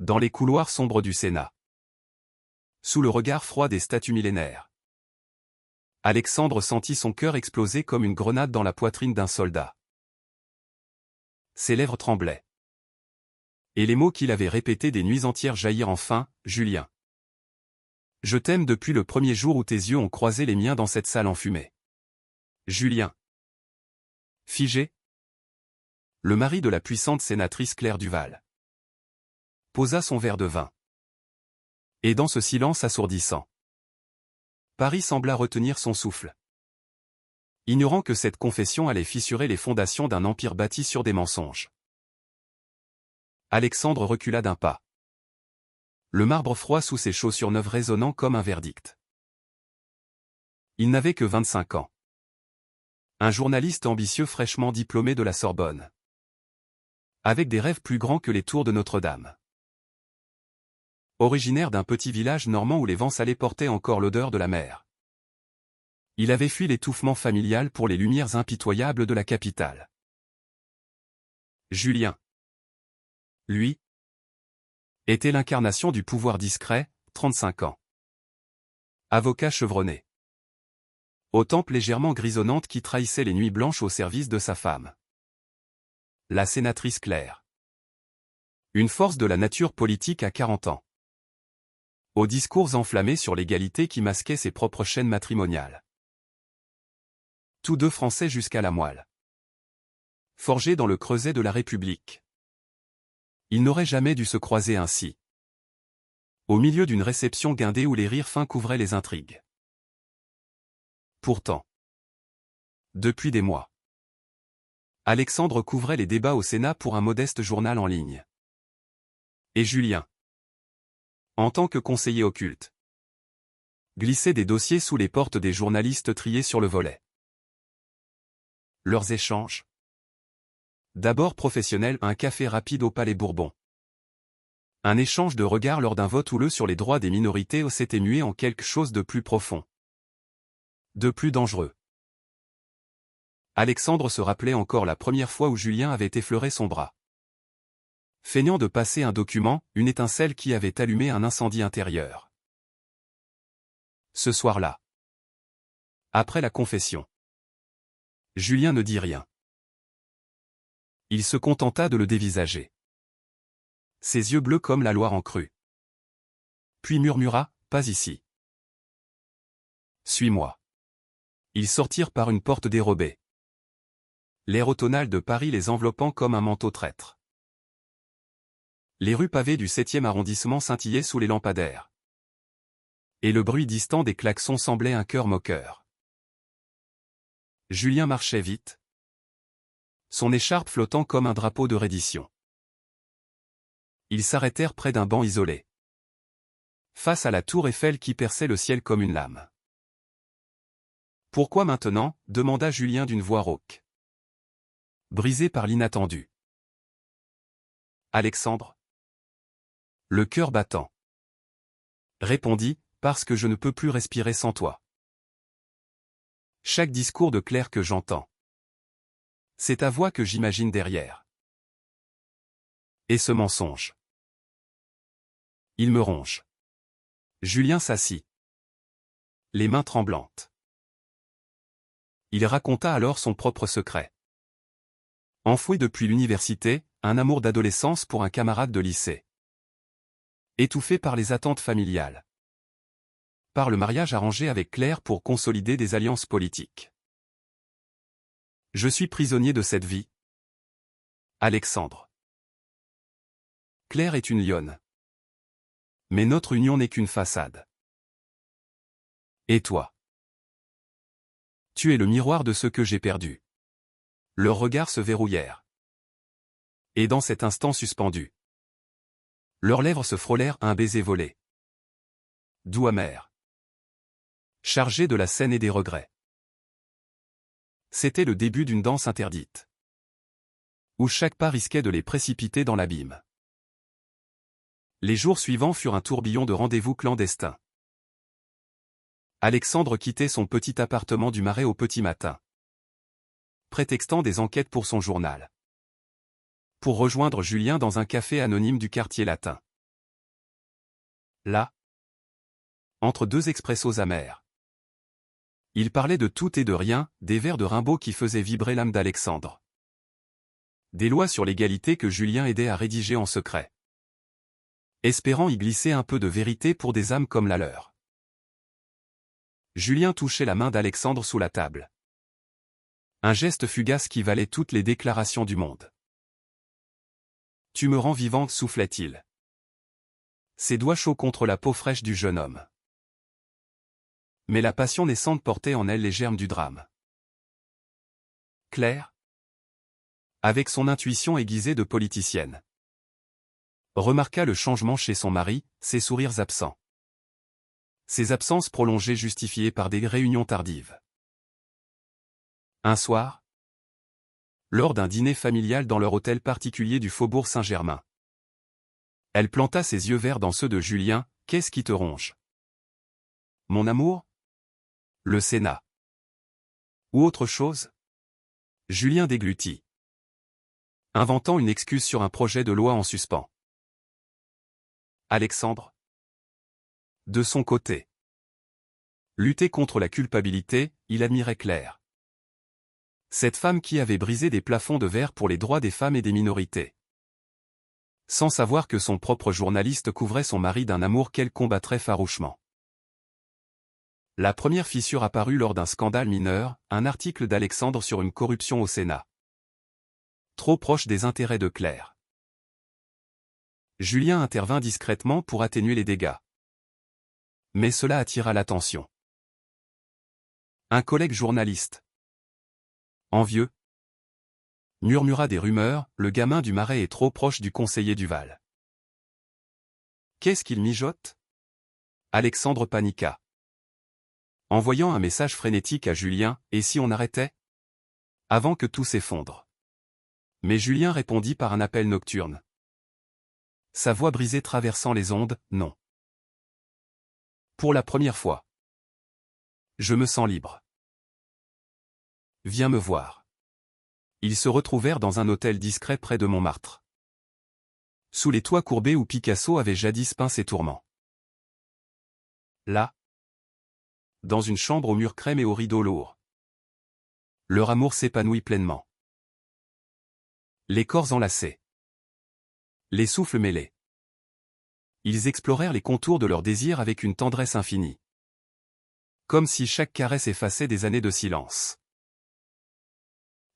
Dans les couloirs sombres du Sénat. Sous le regard froid des statues millénaires. Alexandre sentit son cœur exploser comme une grenade dans la poitrine d'un soldat. Ses lèvres tremblaient. Et les mots qu'il avait répétés des nuits entières jaillirent enfin, « Julien. Je t'aime depuis le premier jour où tes yeux ont croisé les miens dans cette salle enfumée. Julien. » Figé. Le mari de la puissante sénatrice Claire Duval posa son verre de vin. Et dans ce silence assourdissant, Paris sembla retenir son souffle. Ignorant que cette confession allait fissurer les fondations d'un empire bâti sur des mensonges. Alexandre recula d'un pas. Le marbre froid sous ses chaussures neuves résonnant comme un verdict. Il n'avait que 25 ans. Un journaliste ambitieux fraîchement diplômé de la Sorbonne. Avec des rêves plus grands que les tours de Notre-Dame. Originaire d'un petit village normand où les vents salés portaient encore l'odeur de la mer. Il avait fui l'étouffement familial pour les lumières impitoyables de la capitale. Julien. Lui, était l'incarnation du pouvoir discret, 35 ans. Avocat chevronné. Aux tempes légèrement grisonnantes qui trahissaient les nuits blanches au service de sa femme. La sénatrice Claire. Une force de la nature politique à 40 ans. Aux discours enflammés sur l'égalité qui masquaient ses propres chaînes matrimoniales. Tous deux français jusqu'à la moelle. Forgés dans le creuset de la République. Ils n'auraient jamais dû se croiser ainsi. Au milieu d'une réception guindée où les rires fins couvraient les intrigues. Pourtant, depuis des mois, Alexandre couvrait les débats au Sénat pour un modeste journal en ligne. Et Julien, en tant que conseiller occulte, glissait des dossiers sous les portes des journalistes triés sur le volet. Leurs échanges. D'abord professionnels, un café rapide au Palais Bourbon. Un échange de regards lors d'un vote houleux sur les droits des minorités s'était mué en quelque chose de plus profond. De plus dangereux. Alexandre se rappelait encore la première fois où Julien avait effleuré son bras. Feignant de passer un document, une étincelle qui avait allumé un incendie intérieur. Ce soir-là. Après la confession. Julien ne dit rien. Il se contenta de le dévisager. Ses yeux bleus comme la Loire en crue. Puis murmura, « Pas ici. » Suis-moi. Ils sortirent par une porte dérobée. L'air automnal de Paris les enveloppant comme un manteau traître. Les rues pavées du 7e arrondissement scintillaient sous les lampadaires. Et le bruit distant des klaxons semblait un cœur moqueur. Julien marchait vite. Son écharpe flottant comme un drapeau de reddition. Ils s'arrêtèrent près d'un banc isolé. Face à la tour Eiffel qui perçait le ciel comme une lame. « Pourquoi maintenant » demanda Julien d'une voix rauque. Brisé par l'inattendu. Alexandre, le cœur battant, répondit, « Parce que je ne peux plus respirer sans toi. Chaque discours de Claire que j'entends, c'est ta voix que j'imagine derrière. Et ce mensonge, il me ronge. » Julien s'assit, les mains tremblantes. Il raconta alors son propre secret. Enfoui depuis l'université, un amour d'adolescence pour un camarade de lycée. Étouffé par les attentes familiales. Par le mariage arrangé avec Claire pour consolider des alliances politiques. Je suis prisonnier de cette vie. Alexandre. Claire est une lionne. Mais notre union n'est qu'une façade. Et toi? Tu es le miroir de ce que j'ai perdu. Leurs regards se verrouillèrent. Et dans cet instant suspendu, leurs lèvres se frôlèrent un baiser volé. Doux amer. Chargé de la scène et des regrets. C'était le début d'une danse interdite. Où chaque pas risquait de les précipiter dans l'abîme. Les jours suivants furent un tourbillon de rendez-vous clandestins. Alexandre quittait son petit appartement du Marais au petit matin. Prétextant des enquêtes pour son journal. Pour rejoindre Julien dans un café anonyme du quartier latin. Là, entre deux expressos amers. Il parlait de tout et de rien, des vers de Rimbaud qui faisaient vibrer l'âme d'Alexandre. Des lois sur l'égalité que Julien aidait à rédiger en secret. Espérant y glisser un peu de vérité pour des âmes comme la leur. Julien touchait la main d'Alexandre sous la table. Un geste fugace qui valait toutes les déclarations du monde. « Tu me rends vivante » soufflait-il. Ses doigts chauds contre la peau fraîche du jeune homme. Mais la passion naissante portait en elle les germes du drame. Claire, avec son intuition aiguisée de politicienne, remarqua le changement chez son mari, ses sourires absents. Ses absences prolongées justifiées par des réunions tardives. Un soir, lors d'un dîner familial dans leur hôtel particulier du Faubourg Saint-Germain, elle planta ses yeux verts dans ceux de Julien. « Qu'est-ce qui te ronge ? Mon amour ? Le Sénat. Ou autre chose ?» Julien déglutit, inventant une excuse sur un projet de loi en suspens. Alexandre, de son côté, luttait contre la culpabilité. Il admirait Claire. Cette femme qui avait brisé des plafonds de verre pour les droits des femmes et des minorités. Sans savoir que son propre journaliste couvrait son mari d'un amour qu'elle combattrait farouchement. La première fissure apparut lors d'un scandale mineur, un article d'Alexandre sur une corruption au Sénat. Trop proche des intérêts de Claire. Julien intervint discrètement pour atténuer les dégâts. Mais cela attira l'attention. Un collègue journaliste, envieux, murmura des rumeurs, le gamin du Marais est trop proche du conseiller Duval. Qu'est-ce qu'il mijote ? Alexandre paniqua. Envoyant un message frénétique à Julien, et si on arrêtait ? Avant que tout s'effondre. Mais Julien répondit par un appel nocturne. Sa voix brisée traversant les ondes, non. Pour la première fois. Je me sens libre. Viens me voir. Ils se retrouvèrent dans un hôtel discret près de Montmartre. Sous les toits courbés où Picasso avait jadis peint ses tourments. Là, dans une chambre aux murs crème et aux rideaux lourds, leur amour s'épanouit pleinement. Les corps enlacés. Les souffles mêlés. Ils explorèrent les contours de leur désir avec une tendresse infinie. Comme si chaque caresse effaçait des années de silence.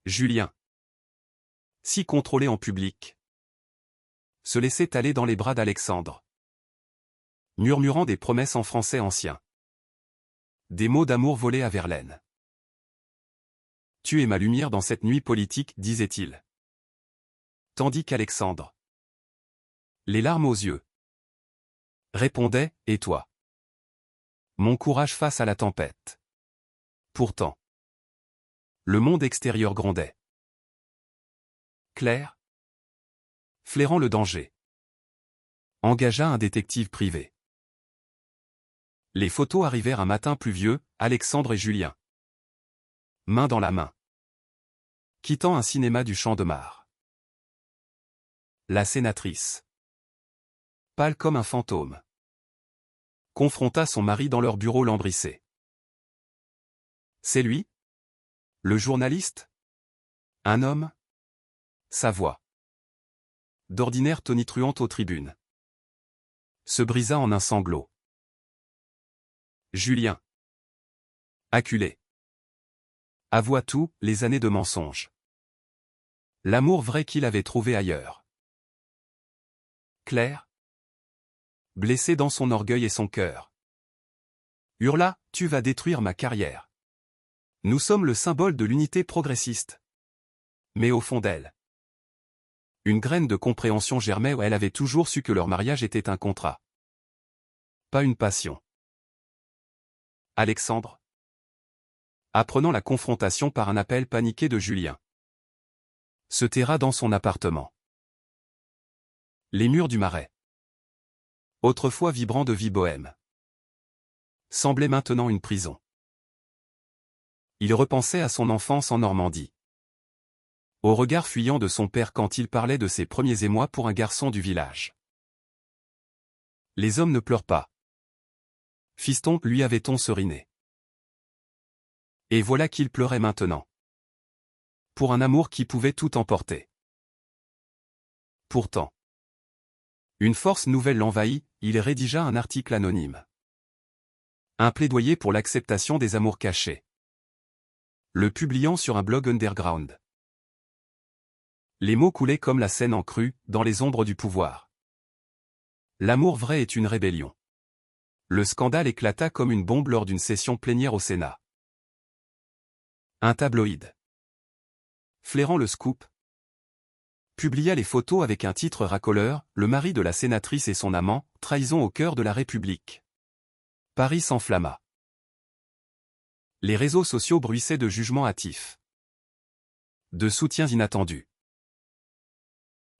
Julien, si contrôlé en public, se laissait aller dans les bras d'Alexandre, murmurant des promesses en français ancien. Des mots d'amour volés à Verlaine. Tu es ma lumière dans cette nuit politique, disait-il. Tandis qu'Alexandre, les larmes aux yeux, répondait, et toi ? Mon courage face à la tempête. Pourtant, le monde extérieur grondait. Claire, flairant le danger, engagea un détective privé. Les photos arrivèrent un matin pluvieux, Alexandre et Julien, main dans la main, quittant un cinéma du Champ de Mars. La sénatrice, pâle comme un fantôme, confronta son mari dans leur bureau lambrissé. C'est lui ? Le journaliste ? Un homme ? Sa voix, d'ordinaire tonitruante aux tribunes, se brisa en un sanglot. Julien, acculé, avoua tout, les années de mensonges. L'amour vrai qu'il avait trouvé ailleurs. Claire, blessée dans son orgueil et son cœur, hurla, tu vas détruire ma carrière. Nous sommes le symbole de l'unité progressiste. Mais au fond d'elle, une graine de compréhension germait où elle avait toujours su que leur mariage était un contrat. Pas une passion. Alexandre, apprenant la confrontation par un appel paniqué de Julien, se terra dans son appartement. Les murs du Marais, autrefois vibrants de vie bohème, semblaient maintenant une prison. Il repensait à son enfance en Normandie. Au regard fuyant de son père quand il parlait de ses premiers émois pour un garçon du village. Les hommes ne pleurent pas. Fiston, lui avait-on seriné. Et voilà qu'il pleurait maintenant. Pour un amour qui pouvait tout emporter. Pourtant, une force nouvelle l'envahit, il rédigea un article anonyme. Un plaidoyer pour l'acceptation des amours cachés. Le publiant sur un blog underground. Les mots coulaient comme la Seine en crue, dans les ombres du pouvoir. L'amour vrai est une rébellion. Le scandale éclata comme une bombe lors d'une session plénière au Sénat. Un tabloïd, flairant le scoop, publia les photos avec un titre racoleur, le mari de la sénatrice et son amant, trahison au cœur de la République. Paris s'enflamma. Les réseaux sociaux bruissaient de jugements hâtifs. De soutiens inattendus.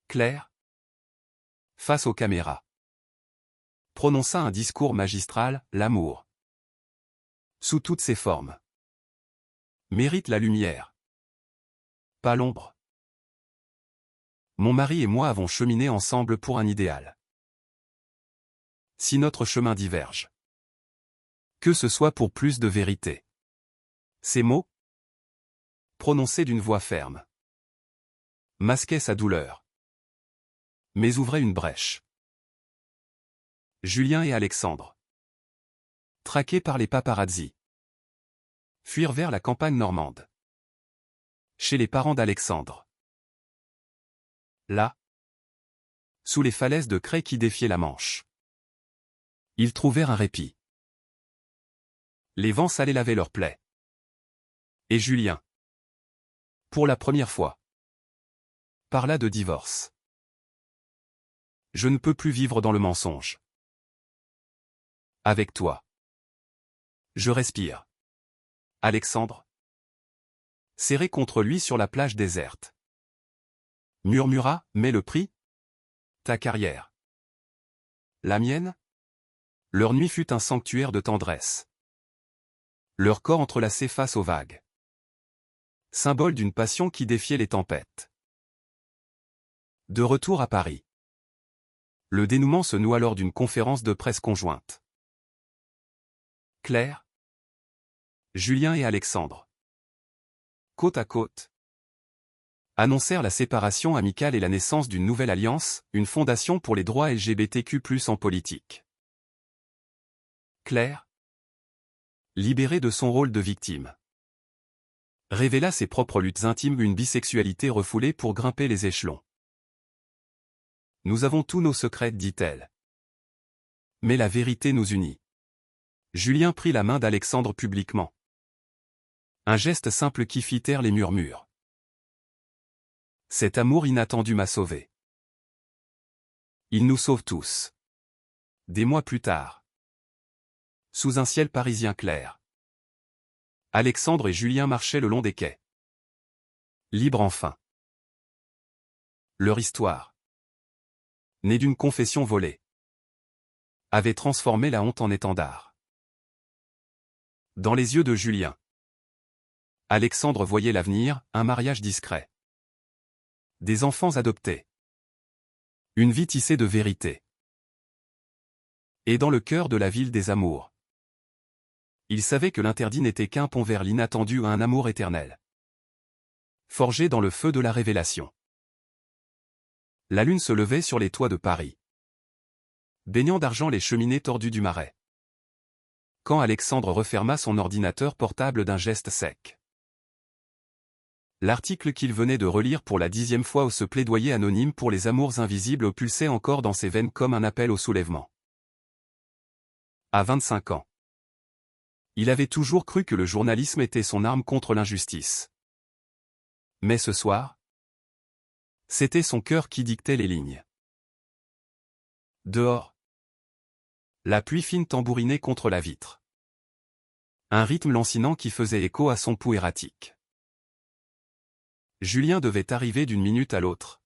Claire, face aux caméras, prononça un discours magistral, l'amour, sous toutes ses formes, mérite la lumière, pas l'ombre. Mon mari et moi avons cheminé ensemble pour un idéal. Si notre chemin diverge, que ce soit pour plus de vérité. Ces mots, prononcés d'une voix ferme, masquaient sa douleur, mais ouvraient une brèche. Julien et Alexandre, traqués par les paparazzis, fuirent vers la campagne normande, chez les parents d'Alexandre. Là, sous les falaises de craie qui défiaient la Manche, ils trouvèrent un répit. Les vents salés lavaient leurs plaies. Et Julien, pour la première fois, parla de divorce. Je ne peux plus vivre dans le mensonge. Avec toi. Je respire. Alexandre, serré contre lui sur la plage déserte, murmura, mais le prix? Ta carrière. La mienne? Leur nuit fut un sanctuaire de tendresse. Leur corps entrelacé face aux vagues. Symbole d'une passion qui défiait les tempêtes. De retour à Paris. Le dénouement se noua lors d'une conférence de presse conjointe. Claire, Julien et Alexandre, côte à côte, annoncèrent la séparation amicale et la naissance d'une nouvelle alliance, une fondation pour les droits LGBTQ+ en politique. Claire, libérée de son rôle de victime, révéla ses propres luttes intimes, une bisexualité refoulée pour grimper les échelons. Nous avons tous nos secrets, dit-elle. Mais la vérité nous unit. Julien prit la main d'Alexandre publiquement. Un geste simple qui fit taire les murmures. Cet amour inattendu m'a sauvé. Il nous sauve tous. Des mois plus tard. Sous un ciel parisien clair. Alexandre et Julien marchaient le long des quais. Libres enfin. Leur histoire, née d'une confession volée, avait transformé la honte en étendard. Dans les yeux de Julien, Alexandre voyait l'avenir, un mariage discret. Des enfants adoptés. Une vie tissée de vérité. Et dans le cœur de la ville des amours, il savait que l'interdit n'était qu'un pont vers l'inattendu à un amour éternel. Forgé dans le feu de la révélation. La lune se levait sur les toits de Paris, baignant d'argent les cheminées tordues du Marais. Quand Alexandre referma son ordinateur portable d'un geste sec. L'article qu'il venait de relire pour la 10e fois, ce plaidoyer anonyme pour les amours invisibles, pulsait encore dans ses veines comme un appel au soulèvement. À 25 ans, il avait toujours cru que le journalisme était son arme contre l'injustice. Mais ce soir, c'était son cœur qui dictait les lignes. Dehors, la pluie fine tambourinait contre la vitre. Un rythme lancinant qui faisait écho à son pouls erratique. Julien devait arriver d'une minute à l'autre.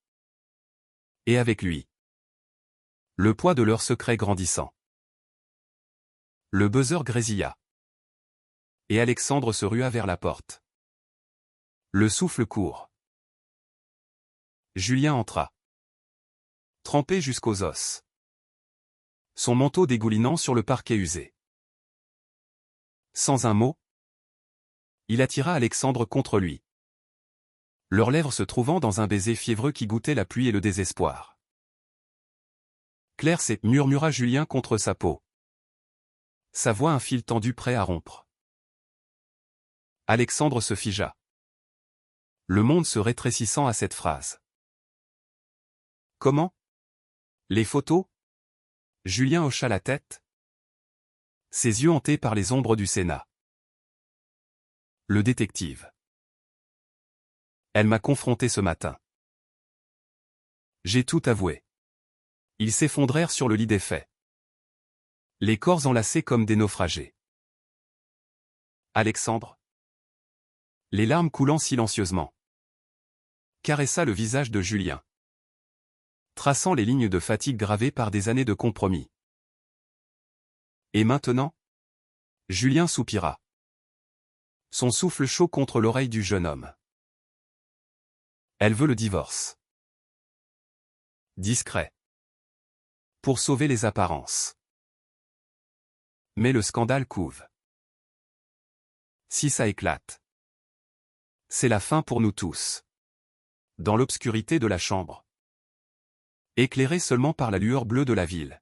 Et avec lui, le poids de leur secret grandissant. Le buzzer grésilla. Et Alexandre se rua vers la porte. Le souffle court. Julien entra. Trempé jusqu'aux os. son manteau dégoulinant sur le parquet usé. Sans un mot, il attira Alexandre contre lui, leurs lèvres se trouvant dans un baiser fiévreux qui goûtait la pluie et le désespoir. Claire, c'est, murmura Julien contre sa peau. Sa voix un fil tendu prêt à rompre. Alexandre se figea. Le monde se rétrécissant à cette phrase. Comment? Les photos? Julien hocha la tête. Ses yeux hantés par les ombres du Sénat. Le détective. Elle m'a confronté ce matin. J'ai tout avoué. Ils s'effondrèrent sur le lit des faits. Les corps enlacés comme des naufragés. Alexandre, les larmes coulant silencieusement, caressa le visage de Julien, traçant les lignes de fatigue gravées par des années de compromis. Et maintenant? Julien soupira. Son souffle chaud contre l'oreille du jeune homme. Elle veut le divorce. Discret. Pour sauver les apparences. Mais le scandale couve. Si ça éclate, c'est la fin pour nous tous. Dans l'obscurité de la chambre, éclairée seulement par la lueur bleue de la ville,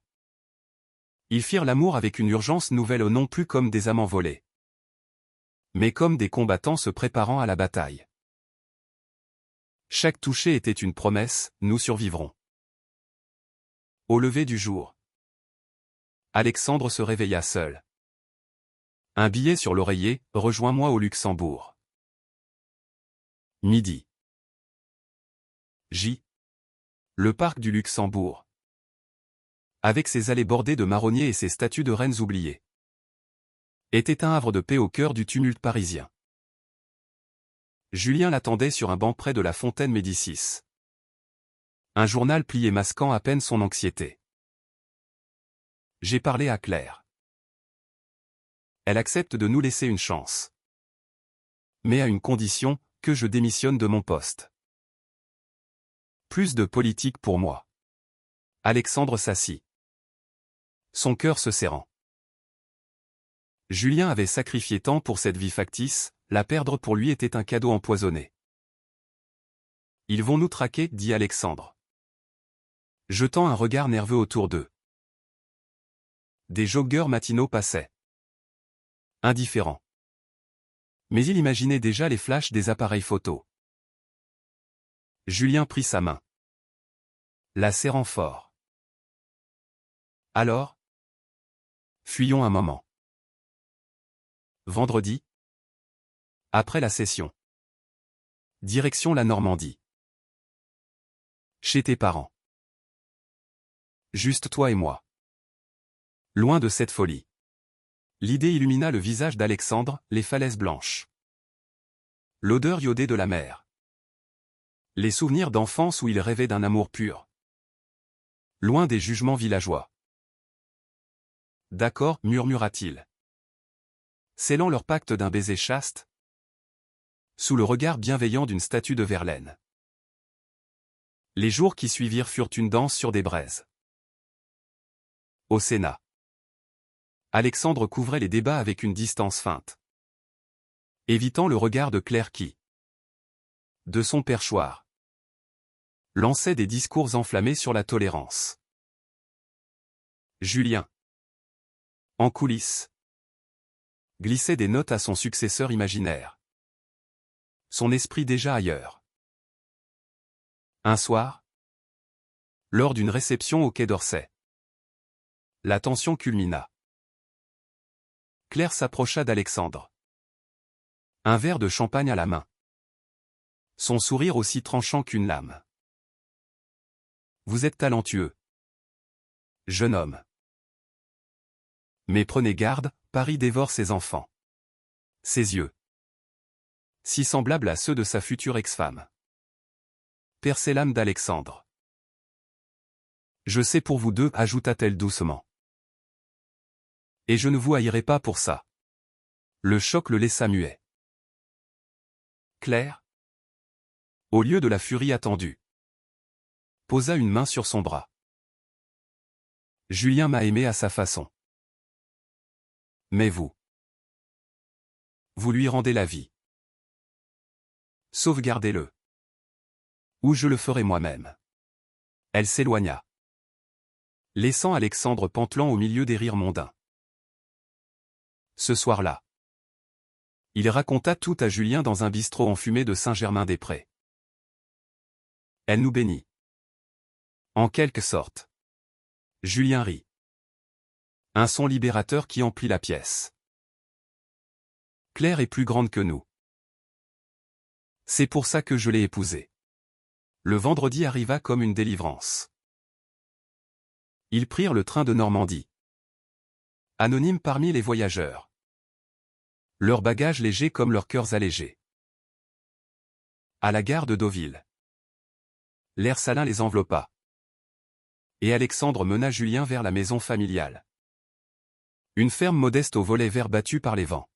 ils firent l'amour avec une urgence nouvelle, non plus comme des amants volés, mais comme des combattants se préparant à la bataille. Chaque toucher était une promesse, nous survivrons. Au lever du jour, Alexandre se réveilla seul. Un billet sur l'oreiller, rejoins-moi au Luxembourg. Midi. J. Le parc du Luxembourg. Avec ses allées bordées de marronniers et ses statues de reines oubliées, était un havre de paix au cœur du tumulte parisien. Julien l'attendait sur un banc près de la fontaine Médicis. Un journal plié masquant à peine son anxiété. J'ai parlé à Claire. Elle accepte de nous laisser une chance. Mais à une condition, que je démissionne de mon poste. Plus de politique pour moi. Alexandre s'assit, son cœur se serrant. Julien avait sacrifié tant pour cette vie factice, la perdre pour lui était un cadeau empoisonné. Ils vont nous traquer, dit Alexandre, jetant un regard nerveux autour d'eux. Des joggeurs matinaux passaient. Indifférents. Mais il imaginait déjà les flashs des appareils photo. Julien prit sa main, la serrant fort. Alors? Fuyons un moment. Vendredi? Après la session. Direction la Normandie. Chez tes parents. Juste toi et moi. Loin de cette folie. L'idée illumina le visage d'Alexandre, les falaises blanches. L'odeur iodée de la mer. Les souvenirs d'enfance où il rêvait d'un amour pur. Loin des jugements villageois. D'accord, murmura-t-il. Scellant leur pacte d'un baiser chaste, sous le regard bienveillant d'une statue de Verlaine. Les jours qui suivirent furent une danse sur des braises. Au Sénat. Alexandre couvrait les débats avec une distance feinte, évitant le regard de Claire qui, de son perchoir, lançait des discours enflammés sur la tolérance. Julien, en coulisses, glissait des notes à son successeur imaginaire. Son esprit déjà ailleurs. Un soir, lors d'une réception au Quai d'Orsay, la tension culmina. Claire s'approcha d'Alexandre. Un verre de champagne à la main. Son sourire aussi tranchant qu'une lame. Vous êtes talentueux, jeune homme. Mais prenez garde, Paris dévore ses enfants. Ses yeux, si semblables à ceux de sa future ex-femme, perçaient l'âme d'Alexandre. Je sais pour vous deux, ajouta-t-elle doucement. Et je ne vous haïrai pas pour ça. Le choc le laissa muet. Claire, au lieu de la furie attendue, posa une main sur son bras. Julien m'a aimé à sa façon. Mais vous lui rendez la vie. Sauvegardez-le. Ou je le ferai moi-même. Elle s'éloigna, laissant Alexandre pantelant au milieu des rires mondains. Ce soir-là, il raconta tout à Julien dans un bistrot enfumé de Saint-Germain-des-Prés. Elle nous bénit. En quelque sorte. Julien rit. Un son libérateur qui emplit la pièce. Claire est plus grande que nous. C'est pour ça que je l'ai épousée. Le vendredi arriva comme une délivrance. Ils prirent le train de Normandie. Anonymes parmi les voyageurs. Leurs bagages légers comme leurs cœurs allégés. À la gare de Deauville. L'air salin les enveloppa. Et Alexandre mena Julien vers la maison familiale. Une ferme modeste aux volets verts battus par les vents.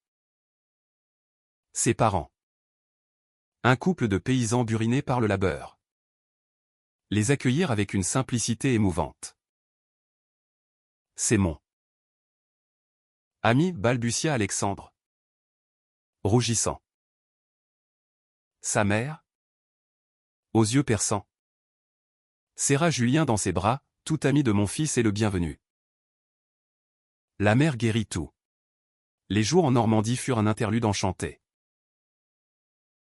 Ses parents. Un couple de paysans burinés par le labeur. Les accueillir avec une simplicité émouvante. C'est mon ami, balbutia Alexandre, rougissant. Sa mère, aux yeux perçants, serra Julien dans ses bras. Tout ami de mon fils est le bienvenu. La mère guérit tout. Les jours en Normandie furent un interlude enchanté.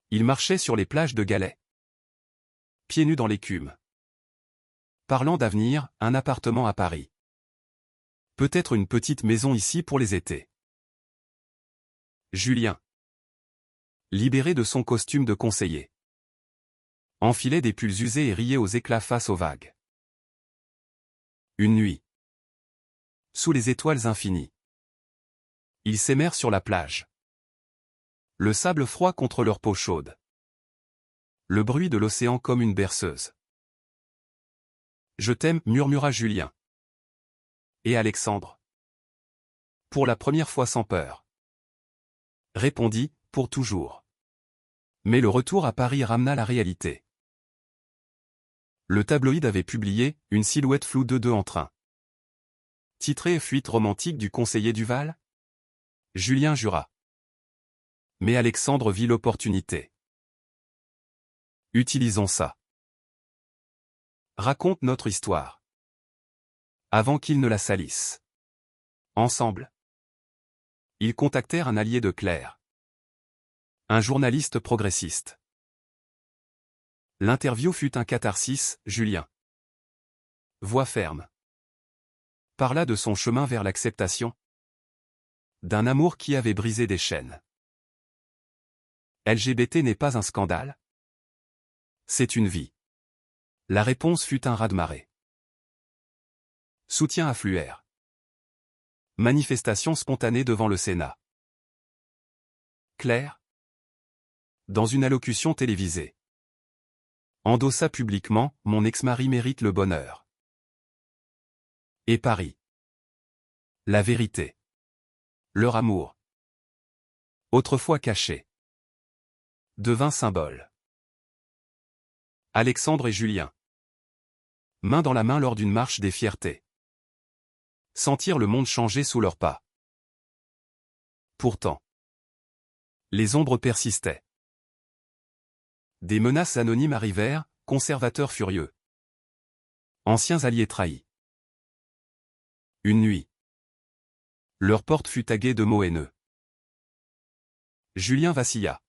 Ils marchaient sur les plages de Galets, pieds nus dans l'écume. Parlant d'avenir, un appartement à Paris. Peut-être une petite maison ici pour les étés. Julien, libéré de son costume de conseiller, enfilait des pulls usés et riait aux éclats face aux vagues. Une nuit. Sous les étoiles infinies. Ils s'aimèrent sur la plage. Le sable froid contre leur peau chaude. Le bruit de l'océan comme une berceuse. Je t'aime, murmura Julien. Et Alexandre. Pour la première fois sans peur. Répondit, pour toujours. Mais le retour à Paris ramena la réalité. Le tabloïd avait publié « Une silhouette floue de deux en train ». Titré « Fuite romantique du conseiller Duval ». Julien jura. Mais Alexandre vit l'opportunité. Utilisons ça. Raconte notre histoire. Avant qu'ils ne la salissent. Ensemble. Ils contactèrent un allié de Claire. Un journaliste progressiste. L'interview fut un catharsis, Julien. Voix ferme. Parla de son chemin vers l'acceptation. D'un amour qui avait brisé des chaînes. LGBT n'est pas un scandale? C'est une vie. La réponse fut un raz-de-marée. Soutiens affluèrent. Manifestation spontanée devant le Sénat. Claire, dans une allocution télévisée, endossa publiquement « Mon ex-mari mérite le bonheur ». Et Paris. La vérité. Leur amour. Autrefois caché. Devint symbole. Alexandre et Julien. Main dans la main lors d'une marche des fiertés. Sentir le monde changer sous leurs pas. Pourtant. Les ombres persistaient. Des menaces anonymes arrivèrent, conservateurs furieux. Anciens alliés trahis. Une nuit. Leur porte fut taguée de mots haineux. Julien vacilla.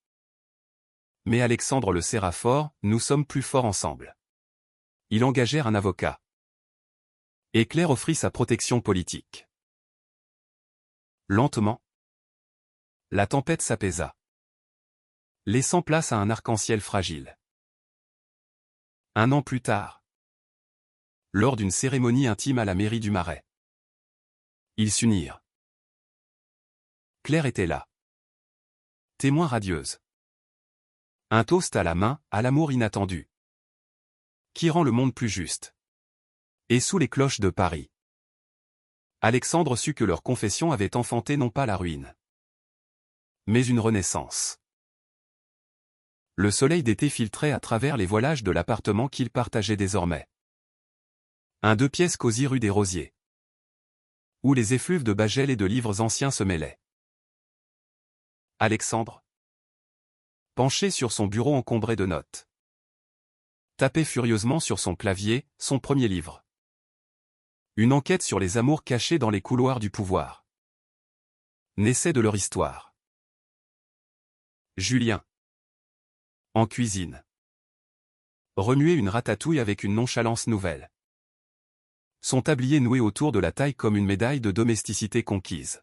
Mais Alexandre le serra fort, nous sommes plus forts ensemble. Ils engagèrent un avocat. Et Claire offrit sa protection politique. Lentement. La tempête s'apaisa. Laissant place à un arc-en-ciel fragile. Un an plus tard. Lors d'une cérémonie intime à la mairie du Marais. Ils s'unirent. Claire était là. Témoin radieuse. Un toast à la main, à l'amour inattendu. Qui rend le monde plus juste. Et sous les cloches de Paris. Alexandre sut que leur confession avait enfanté non pas la ruine. Mais une renaissance. Le soleil d'été filtrait à travers les voilages de l'appartement qu'ils partageaient désormais. Un 2 pièces cosy rue des Rosiers. où les effluves de bajel et de livres anciens se mêlaient. Alexandre, penché sur son bureau encombré de notes, tapait furieusement sur son clavier, son premier livre. Une enquête sur les amours cachés dans les couloirs du pouvoir. Naissait de leur histoire. Julien, en cuisine, remuait une ratatouille avec une nonchalance nouvelle. Son tablier noué autour de la taille comme une médaille de domesticité conquise.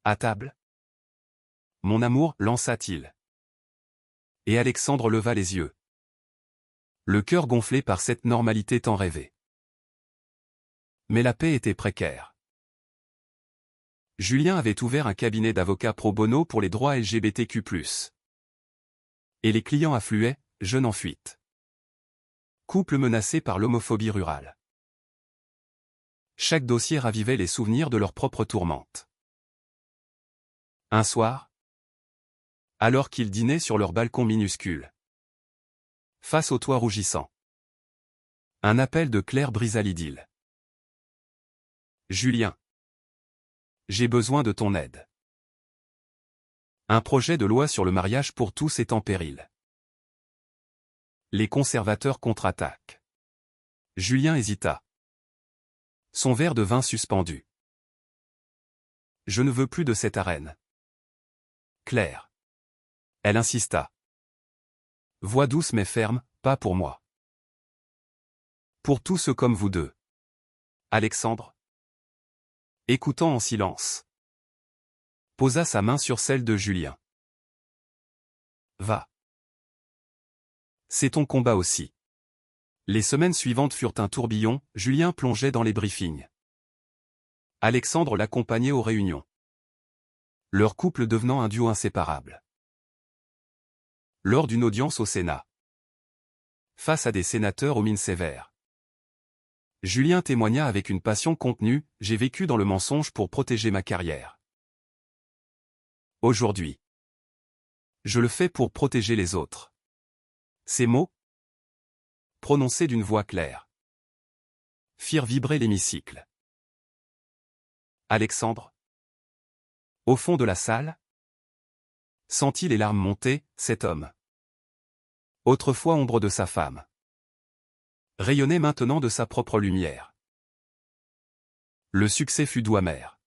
À table, mon amour, lança-t-il. Et Alexandre leva les yeux, le cœur gonflé par cette normalité tant rêvée. Mais la paix était précaire. Julien avait ouvert un cabinet d'avocats pro bono pour les droits LGBTQ+. Et les clients affluaient, jeunes en fuite. Couple menacé par l'homophobie rurale. Chaque dossier ravivait les souvenirs de leur propre tourmente. Un soir, alors qu'ils dînaient sur leur balcon minuscule, face au toit rougissant, un appel de Claire brisa l'idylle. Julien, j'ai besoin de ton aide. Un projet de loi sur le mariage pour tous est en péril. Les conservateurs contre-attaquent. Julien hésita. Son verre de vin suspendu. Je ne veux plus de cette arène. Claire. Elle insista. Voix douce mais ferme, pas pour moi. Pour tous ceux comme vous deux. Alexandre, écoutant en silence, posa sa main sur celle de Julien. Va. C'est ton combat aussi. Les semaines suivantes furent un tourbillon, Julien plongeait dans les briefings. Alexandre l'accompagnait aux réunions. Leur couple devenant un duo inséparable. Lors d'une audience au Sénat, face à des sénateurs aux mines sévères, Julien témoigna avec une passion contenue, « J'ai vécu dans le mensonge pour protéger ma carrière. Aujourd'hui, je le fais pour protéger les autres. » Ces mots, prononcés d'une voix claire, firent vibrer l'hémicycle. Alexandre, au fond de la salle, sentit les larmes monter, cet homme, autrefois ombre de sa femme, rayonnait maintenant de sa propre lumière. Le succès fut doux amer.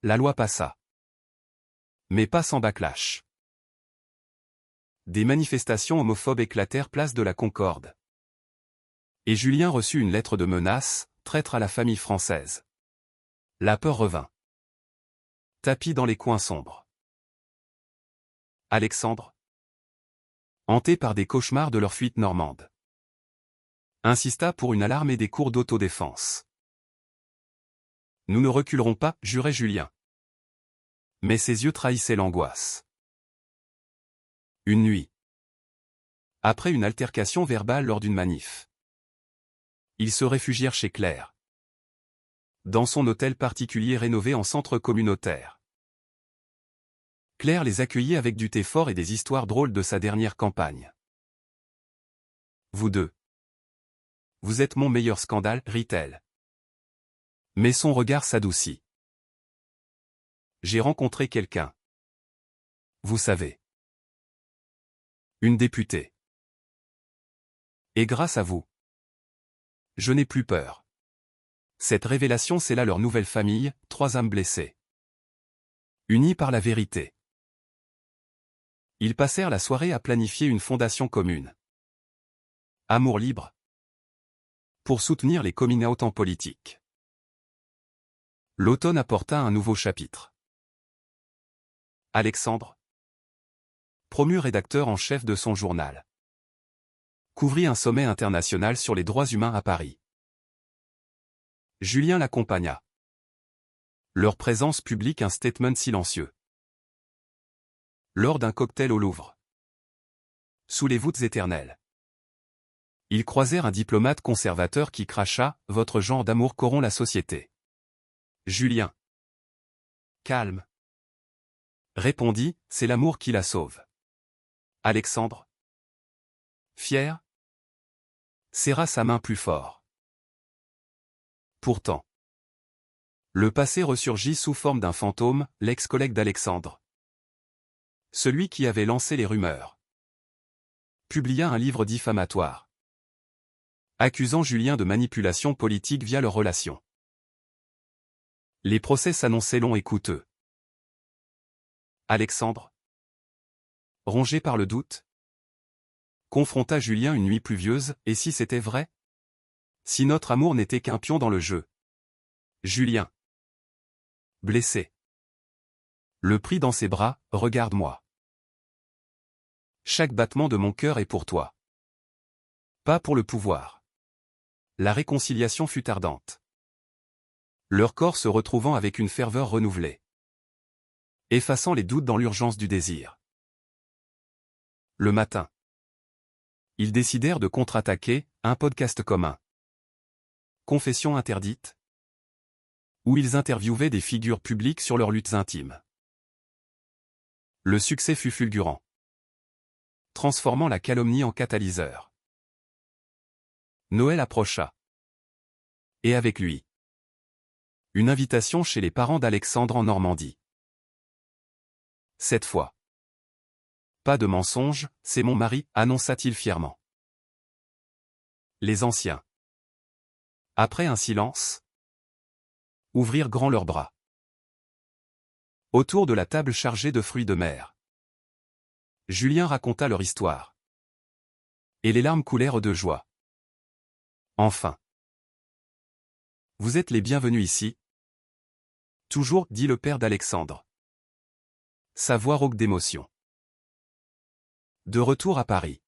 La loi passa. Mais pas sans backlash. Des manifestations homophobes éclatèrent place de la Concorde. Et Julien reçut une lettre de menace, traître à la famille française. La peur revint. Tapis dans les coins sombres. Alexandre, hanté par des cauchemars de leur fuite normande, insista pour une alarme et des cours d'autodéfense. Nous ne reculerons pas, jurait Julien. Mais ses yeux trahissaient l'angoisse. Une nuit, après une altercation verbale lors d'une manif, ils se réfugièrent chez Claire, dans son hôtel particulier rénové en centre communautaire. Claire les accueillit avec du thé fort et des histoires drôles de sa dernière campagne. Vous deux. Vous êtes mon meilleur scandale, rit-elle. Mais son regard s'adoucit. J'ai rencontré quelqu'un. Vous savez. Une députée. Et grâce à vous, je n'ai plus peur. Cette révélation scella leur nouvelle famille, 3 âmes blessées, unies par la vérité. Ils passèrent la soirée à planifier une fondation commune. Amour libre. Pour soutenir les coming out en politique. L'automne apporta un nouveau chapitre. Alexandre, promu rédacteur en chef de son journal, couvrit un sommet international sur les droits humains à Paris. Julien l'accompagna. Leur présence publique un statement silencieux. Lors d'un cocktail au Louvre. Sous les voûtes éternelles. Ils croisèrent un diplomate conservateur qui cracha « Votre genre d'amour corrompt la société. » Julien, calme, répondit « C'est l'amour qui la sauve. » Alexandre, fier, serra sa main plus fort. Pourtant, le passé ressurgit sous forme d'un fantôme, l'ex-collègue d'Alexandre. Celui qui avait lancé les rumeurs. Publia un livre diffamatoire, accusant Julien de manipulation politique via leur relation. Les procès s'annonçaient longs et coûteux. Alexandre, rongé par le doute, confronta Julien une nuit pluvieuse, et si c'était vrai? Si notre amour n'était qu'un pion dans le jeu. Julien, blessé, le prit dans ses bras, regarde-moi. Chaque battement de mon cœur est pour toi. Pas pour le pouvoir. La réconciliation fut ardente. Leurs corps se retrouvant avec une ferveur renouvelée, effaçant les doutes dans l'urgence du désir. Le matin, ils décidèrent de contre-attaquer, un podcast commun. Confession interdite, où ils interviewaient des figures publiques sur leurs luttes intimes. Le succès fut fulgurant, transformant la calomnie en catalyseur. Noël approcha. Et avec lui, une invitation chez les parents d'Alexandre en Normandie. Cette fois, pas de mensonge, c'est mon mari, annonça-t-il fièrement. Les anciens, après un silence, ouvrirent grand leurs bras. Autour de la table chargée de fruits de mer, Julien raconta leur histoire. Et les larmes coulèrent de joie. Enfin. Vous êtes les bienvenus ici. Toujours, dit le père d'Alexandre. Sa voix rauque d'émotion. De retour à Paris,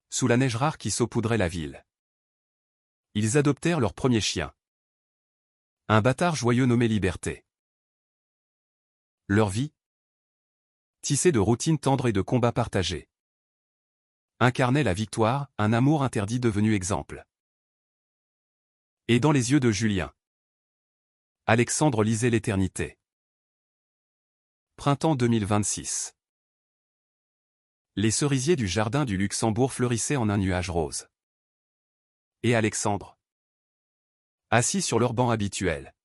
sous la neige rare qui saupoudrait la ville, ils adoptèrent leur premier chien. Un bâtard joyeux nommé Liberté. Leur vie, tissée de routines tendres et de combats partagés, incarnait la victoire, un amour interdit devenu exemple. Et dans les yeux de Julien, Alexandre lisait l'éternité. Printemps 2026. Les cerisiers du jardin du Luxembourg fleurissaient en un nuage rose. Et Alexandre, assis sur leur banc habituel,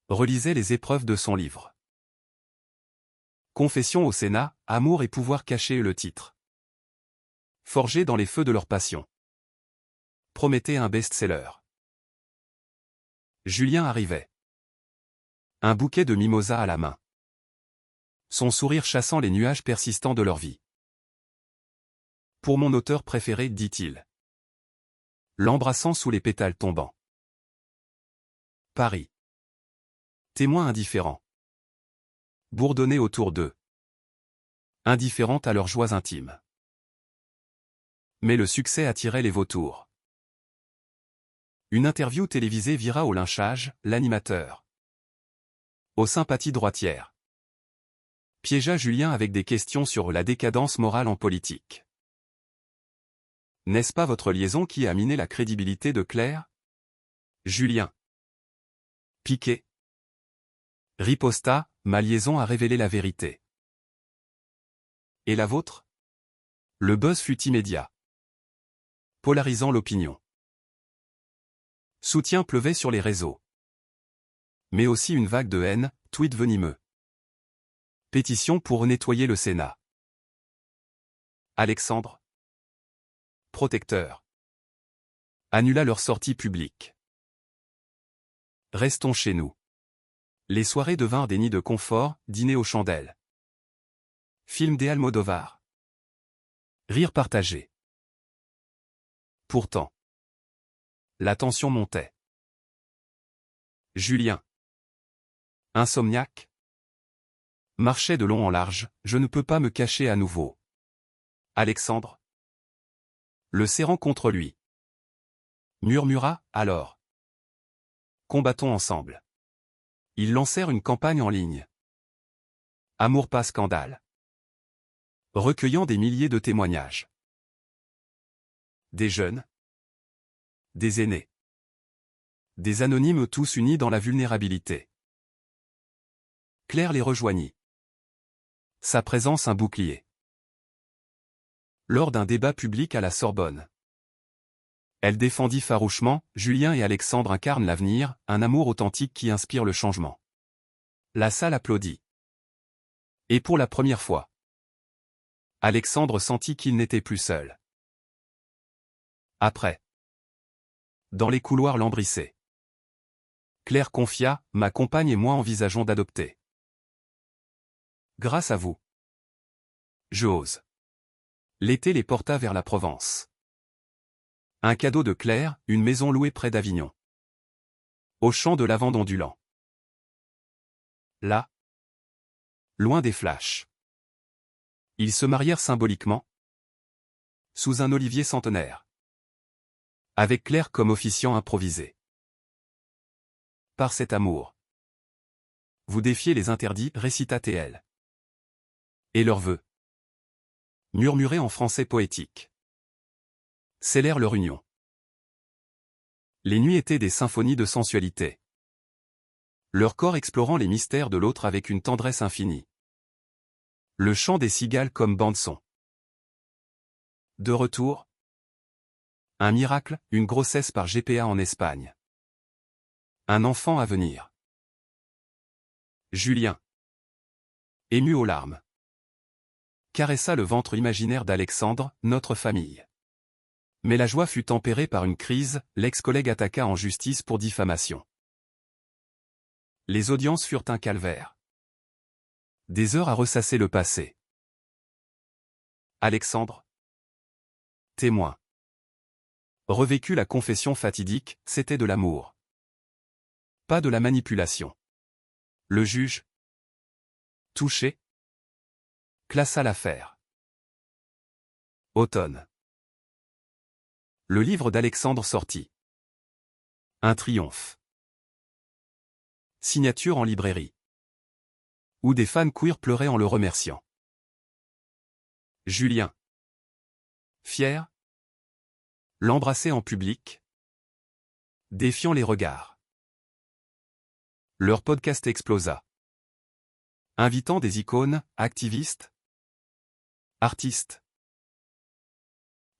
relisait les épreuves de son livre. Confession au Sénat, amour et pouvoir caché est le titre. Forgé dans les feux de leur passion. Promettait un best-seller. Julien arrivait. Un bouquet de mimosas à la main. Son sourire chassant les nuages persistants de leur vie. Pour mon auteur préféré, dit-il, l'embrassant sous les pétales tombants. Paris. Témoin indifférent. Bourdonnait autour d'eux. Indifférente à leurs joies intimes. Mais le succès attirait les vautours. Une interview télévisée vira au lynchage, l'animateur, aux sympathies droitières, piégea Julien avec des questions sur la décadence morale en politique. N'est-ce pas votre liaison qui a miné la crédibilité de Claire? Julien, piqué, riposta, ma liaison a révélé la vérité. Et la vôtre? Le buzz fut immédiat, polarisant l'opinion. Soutien pleuvait sur les réseaux. Mais aussi une vague de haine, tweets venimeux. Pétition pour nettoyer le Sénat. Alexandre, protecteur, annula leur sortie publique. Restons chez nous. Les soirées devinrent des nids de confort, dîner aux chandelles. Film d'Almodovar. Rire partagé. Pourtant, la tension montait. Julien, insomniaque, marchait de long en large, je ne peux pas me cacher à nouveau. Alexandre, le serrant contre lui, murmura, alors. Combattons ensemble. Ils lancèrent une campagne en ligne. Amour pas scandale. Recueillant des milliers de témoignages. Des jeunes, des aînés, des anonymes tous unis dans la vulnérabilité. Claire les rejoignit. Sa présence un bouclier. Lors d'un débat public à la Sorbonne. Elle défendit farouchement, Julien et Alexandre incarnent l'avenir, un amour authentique qui inspire le changement. La salle applaudit. Et pour la première fois, Alexandre sentit qu'il n'était plus seul. Après, dans les couloirs lambrissés, Claire confia, ma compagne et moi envisageons d'adopter. Grâce à vous. J'ose. L'été les porta vers la Provence. Un cadeau de Claire, une maison louée près d'Avignon. Au champ de lavande ondulant. Là, loin des flashs. Ils se marièrent symboliquement, sous un olivier centenaire. Avec Claire comme officiant improvisé. Par cet amour. Vous défiez les interdits, récita T.L. Et leurs vœux. Murmurés en français poétique. Scellèrent leur union. Les nuits étaient des symphonies de sensualité. Leur corps explorant les mystères de l'autre avec une tendresse infinie. Le chant des cigales comme bande-son. De retour. Un miracle, une grossesse par GPA en Espagne. Un enfant à venir. Julien, ému aux larmes, caressa le ventre imaginaire d'Alexandre, notre famille. Mais la joie fut tempérée par une crise, l'ex-collègue attaqua en justice pour diffamation. Les audiences furent un calvaire. Des heures à ressasser le passé. Alexandre, témoin, revécut la confession fatidique, c'était de l'amour. Pas de la manipulation. Le juge, touché, classa l'affaire. Automne. Le livre d'Alexandre sortit. Un triomphe. Signature en librairie. Où des fans queer pleuraient en le remerciant. Julien, fier, l'embrassait en public, défiant les regards. Leur podcast explosa. Invitant des icônes, activistes, artistes.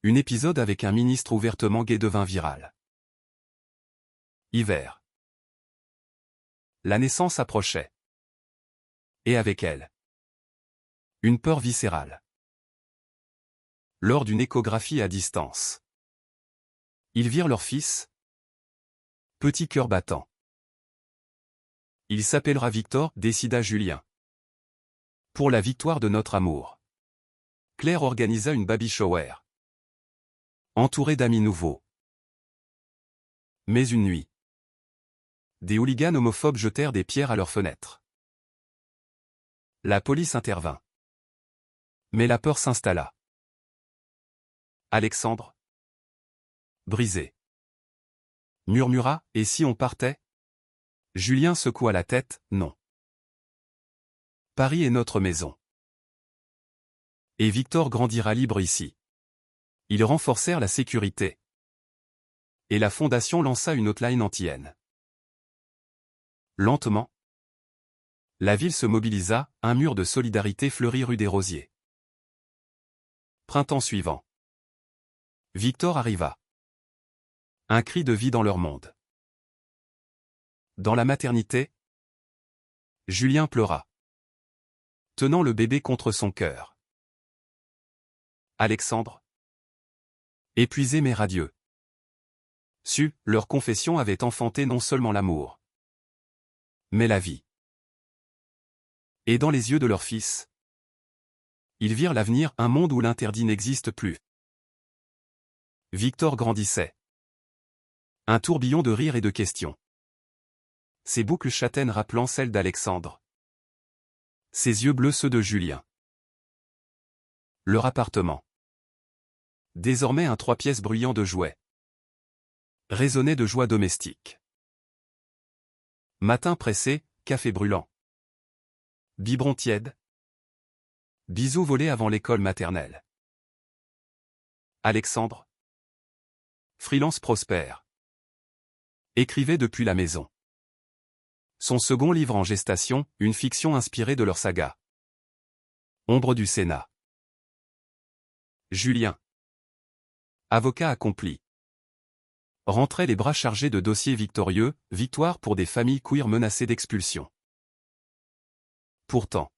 Un épisode avec un ministre ouvertement gay devint viral. Hiver. La naissance approchait. Et avec elle, une peur viscérale. Lors d'une échographie à distance, ils virent leur fils, petit cœur battant. Il s'appellera Victor, décida Julien. Pour la victoire de notre amour. Claire organisa une baby shower. Entourée d'amis nouveaux. Mais une nuit, des hooligans homophobes jetèrent des pierres à leurs fenêtres. La police intervint. Mais la peur s'installa. Alexandre, brisé, murmura, et si on partait? Julien secoua la tête, non. Paris est notre maison. Et Victor grandira libre ici. Ils renforcèrent la sécurité. Et la fondation lança une hotline anti-haine. Lentement, la ville se mobilisa, un mur de solidarité fleurit rue des Rosiers. Printemps suivant. Victor arriva. Un cri de vie dans leur monde. Dans la maternité, Julien pleura, tenant le bébé contre son cœur. Alexandre, épuisé mais radieux, leur confession avait enfanté non seulement l'amour, mais la vie. Et dans les yeux de leur fils, ils virent l'avenir, un monde où l'interdit n'existe plus. Victor grandissait. Un tourbillon de rires et de questions. Ses boucles châtaines rappelant celles d'Alexandre. Ses yeux bleus ceux de Julien. Leur appartement. Désormais un 3 pièces bruyant de jouets. Résonnait de joie domestique. Matin pressé, café brûlant. Biberon tiède. Bisous volés avant l'école maternelle. Alexandre, freelance prospère, écrivait depuis la maison. Son second livre en gestation, une fiction inspirée de leur saga. Ombre du Sénat. Julien, avocat accompli. rentraient les bras chargés de dossiers victorieux, victoire pour des familles queer menacées d'expulsion. Pourtant,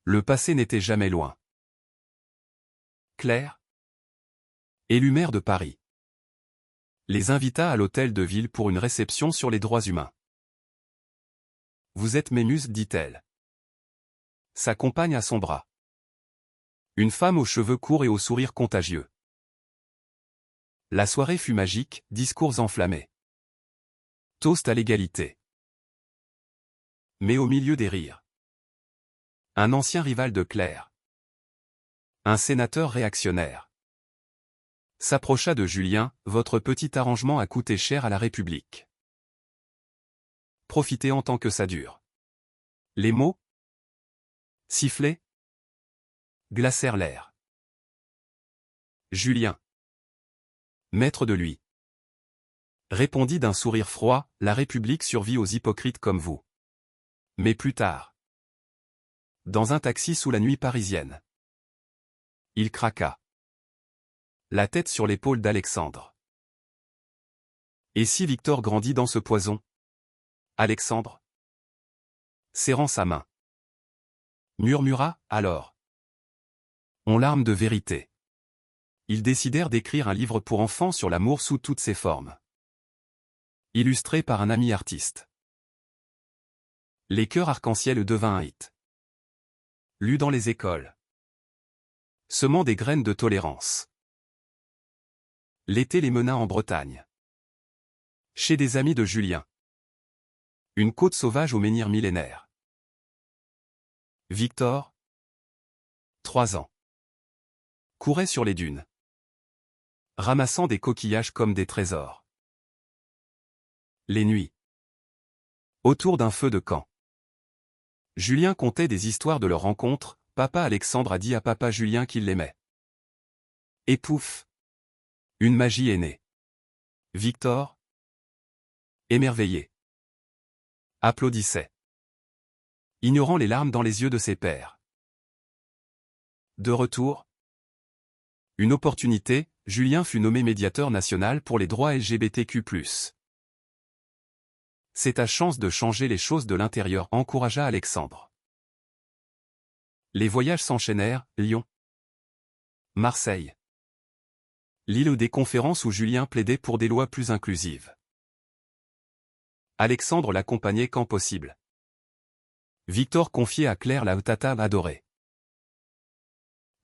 le passé n'était jamais loin. Claire, élue maire de Paris, les invita à l'hôtel de ville pour une réception sur les droits humains. Vous êtes mes muses, dit-elle. Sa compagne à son bras. Une femme aux cheveux courts et au sourire contagieux. La soirée fut magique, discours enflammés. Toast à l'égalité. Mais au milieu des rires, un ancien rival de Claire, un sénateur réactionnaire, s'approcha de Julien. Votre petit arrangement a coûté cher à la République. Profitez en tant que ça dure. Les mots, sifflés, glacèrent l'air. Julien, maître de lui, répondit d'un sourire froid, la République survit aux hypocrites comme vous. Mais plus tard, dans un taxi sous la nuit parisienne, il craqua, la tête sur l'épaule d'Alexandre. Et si Victor grandit dans ce poison? Alexandre, serrant sa main, murmura, alors. On l'arme de vérité. Ils décidèrent d'écrire un livre pour enfants sur l'amour sous toutes ses formes. Illustré par un ami artiste. Les cœurs arc-en-ciel devint un hit. Lu dans les écoles. Semant des graines de tolérance. L'été les mena en Bretagne. Chez des amis de Julien. Une côte sauvage au menhir millénaire. Victor, 3 ans, courait sur les dunes, ramassant des coquillages comme des trésors. Les nuits, autour d'un feu de camp, Julien contait des histoires de leur rencontre. Papa Alexandre a dit à papa Julien qu'il l'aimait. Et pouf, une magie est née. Victor, émerveillé, applaudissait, ignorant les larmes dans les yeux de ses pères. De retour, une opportunité, Julien fut nommé médiateur national pour les droits LGBTQ+. C'est ta chance de changer les choses de l'intérieur, encouragea Alexandre. Les voyages s'enchaînèrent, Lyon, Marseille. L'île des conférences où Julien plaidait pour des lois plus inclusives. Alexandre l'accompagnait quand possible. Victor confiait à Claire la tata adorée.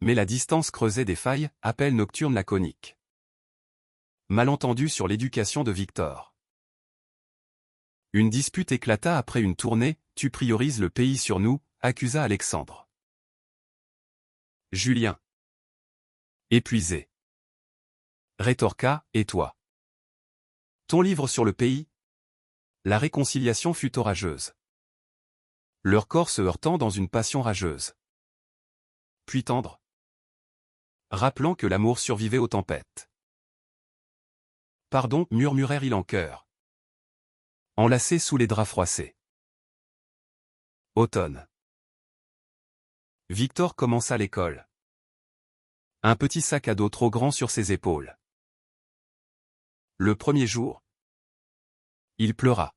Mais la distance creusait des failles, appel nocturne laconique. Malentendu sur l'éducation de Victor. Une dispute éclata après une tournée, tu priorises le pays sur nous, accusa Alexandre. Julien, épuisé, rétorqua, et toi? Ton livre sur le pays? La réconciliation fut orageuse. Leur corps se heurtant dans une passion rageuse. Puis tendre, rappelant que l'amour survivait aux tempêtes. Pardon, murmurèrent-ils en chœur. Enlacés sous les draps froissés. Automne. Victor commença l'école. Un petit sac à dos trop grand sur ses épaules. Le premier jour, il pleura.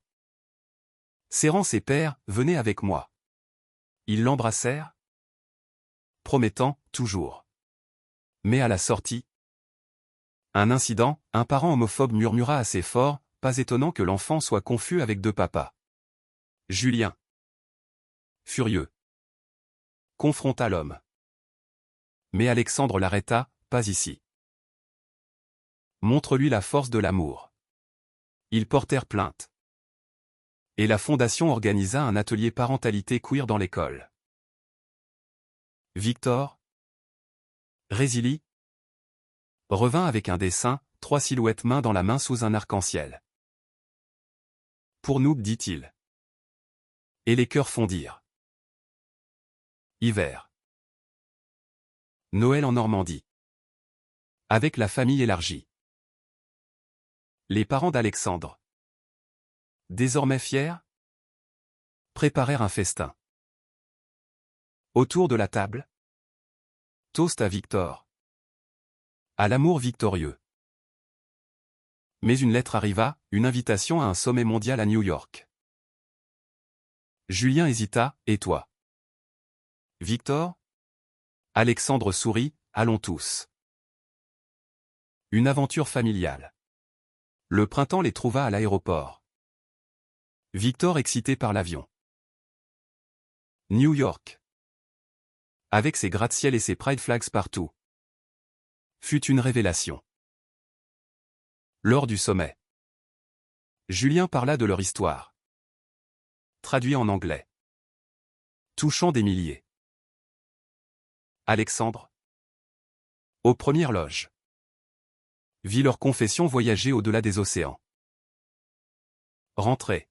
Serrant ses pères, venez avec moi. Ils l'embrassèrent, promettant, toujours. Mais à la sortie, un incident, un parent homophobe murmura assez fort, pas étonnant que l'enfant soit confus avec 2 papas. Julien, furieux, confronta l'homme. Mais Alexandre l'arrêta, pas ici. Montre-lui la force de l'amour. Ils portèrent plainte. Et la fondation organisa un atelier parentalité queer dans l'école. Victor, résilie, revint avec un dessin, 3 silhouettes main dans la main sous un arc-en-ciel. Pour nous, dit-il. Et les cœurs fondirent. Hiver. Noël en Normandie. Avec la famille élargie. Les parents d'Alexandre, désormais fiers, préparèrent un festin. Autour de la table, toast à Victor. À l'amour victorieux. Mais une lettre arriva, une invitation à un sommet mondial à New York. Julien hésita, et toi? Victor? Alexandre sourit, allons tous. Une aventure familiale. Le printemps les trouva à l'aéroport. Victor excité par l'avion. New York. Avec ses gratte-ciel et ses pride flags partout. Fut une révélation. Lors du sommet. Julien parla de leur histoire. Traduit en anglais. Touchant des milliers. Alexandre. Aux premières loges. Vit leur confession voyager au-delà des océans. Rentrée.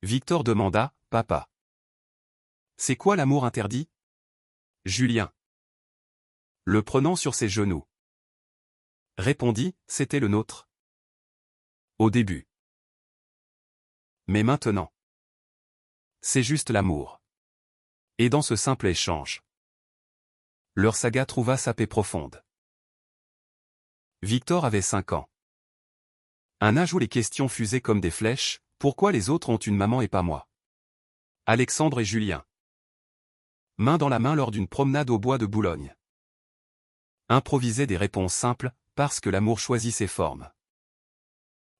Victor demanda, papa. C'est quoi l'amour interdit? Julien. Le prenant sur ses genoux. Répondit, c'était le nôtre. Au début. Mais maintenant. C'est juste l'amour. Et dans ce simple échange. Leur saga trouva sa paix profonde. Victor avait 5 ans. Un âge où les questions fusaient comme des flèches, pourquoi les autres ont une maman et pas moi? Alexandre et Julien. Main dans la main lors d'une promenade au bois de Boulogne. Improvisaient des réponses simples, parce que l'amour choisit ses formes.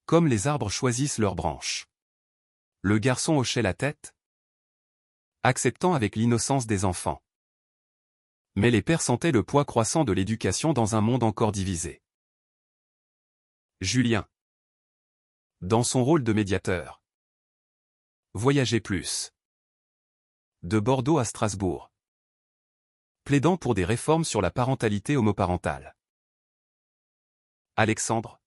Comme les arbres choisissent leurs branches. Le garçon hochait la tête, acceptant avec l'innocence des enfants. Mais les pères sentaient le poids croissant de l'éducation dans un monde encore divisé. Julien. Dans son rôle de médiateur. Voyager plus. De Bordeaux à Strasbourg. Plaidant pour des réformes sur la parentalité homoparentale. Alexandre.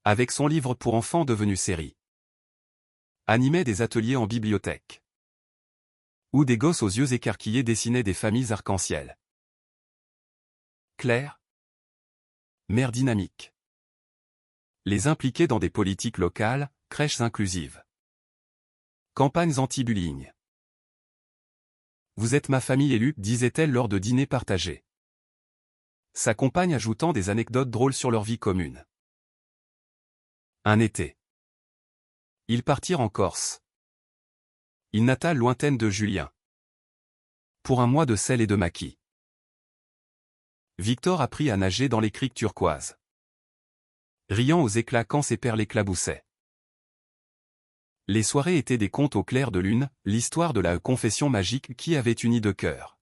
Avec son livre pour enfants devenu série. Animait des ateliers en bibliothèque. Où des gosses aux yeux écarquillés dessinaient des familles arc-en-ciel. Claire. Mère dynamique. Les impliquer dans des politiques locales, crèches inclusives. Campagnes anti-bullying. Vous êtes ma famille élue, disait-elle lors de dîners partagés. Sa compagne ajoutant des anecdotes drôles sur leur vie commune. Un été. Ils partirent en Corse. Île natale lointaine de Julien. Pour un mois de sel et de maquis. Victor apprit à nager dans les criques turquoises. Riant aux éclats quand ses pères l'éclaboussaient. Les soirées étaient des contes au clair de lune, l'histoire de la confession magique qui avait uni deux cœurs.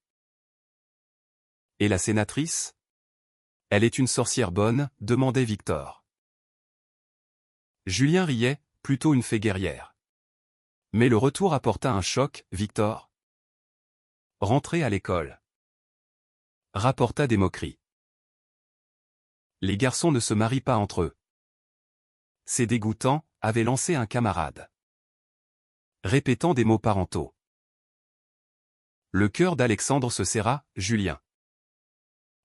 Et la sénatrice? Elle est une sorcière bonne, demandait Victor. Julien riait, plutôt une fée guerrière. Mais le retour apporta un choc, Victor. Rentré à l'école. Rapporta des moqueries. Les garçons ne se marient pas entre eux. C'est dégoûtant, avait lancé un camarade. Répétant des mots parentaux. Le cœur d'Alexandre se serra, Julien.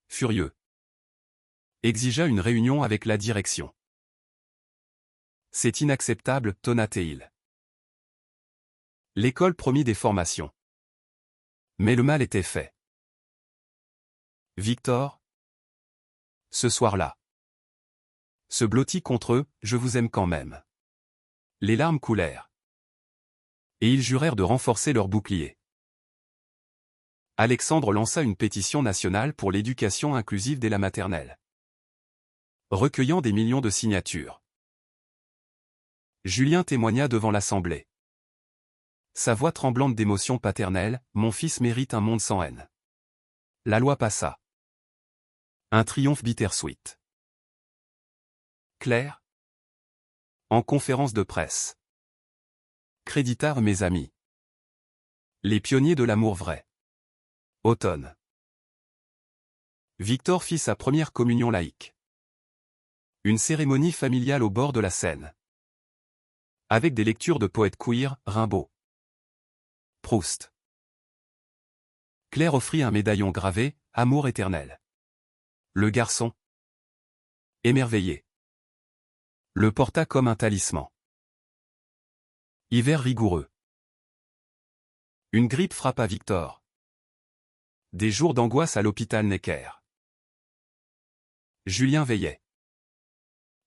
Furieux. Exigea une réunion avec la direction. C'est inacceptable, tonna-t-il. L'école promit des formations. Mais le mal était fait. Victor. Ce soir-là. Se blottit contre eux, je vous aime quand même. Les larmes coulèrent. Et ils jurèrent de renforcer leur bouclier. Alexandre lança une pétition nationale pour l'éducation inclusive dès la maternelle. Recueillant des millions de signatures. Julien témoigna devant l'Assemblée. Sa voix tremblante d'émotion paternelle, mon fils mérite un monde sans haine. La loi passa. Un triomphe bittersweet. Claire. En conférence de presse. Créditard mes amis. Les pionniers de l'amour vrai. Automne. Victor fit sa première communion laïque. Une cérémonie familiale au bord de la Seine. Avec des lectures de poètes queer, Rimbaud. Proust. Claire offrit un médaillon gravé, Amour éternel. Le garçon. Émerveillé. Le porta comme un talisman. Hiver rigoureux. Une grippe frappa Victor. Des jours d'angoisse à l'hôpital Necker. Julien veillait.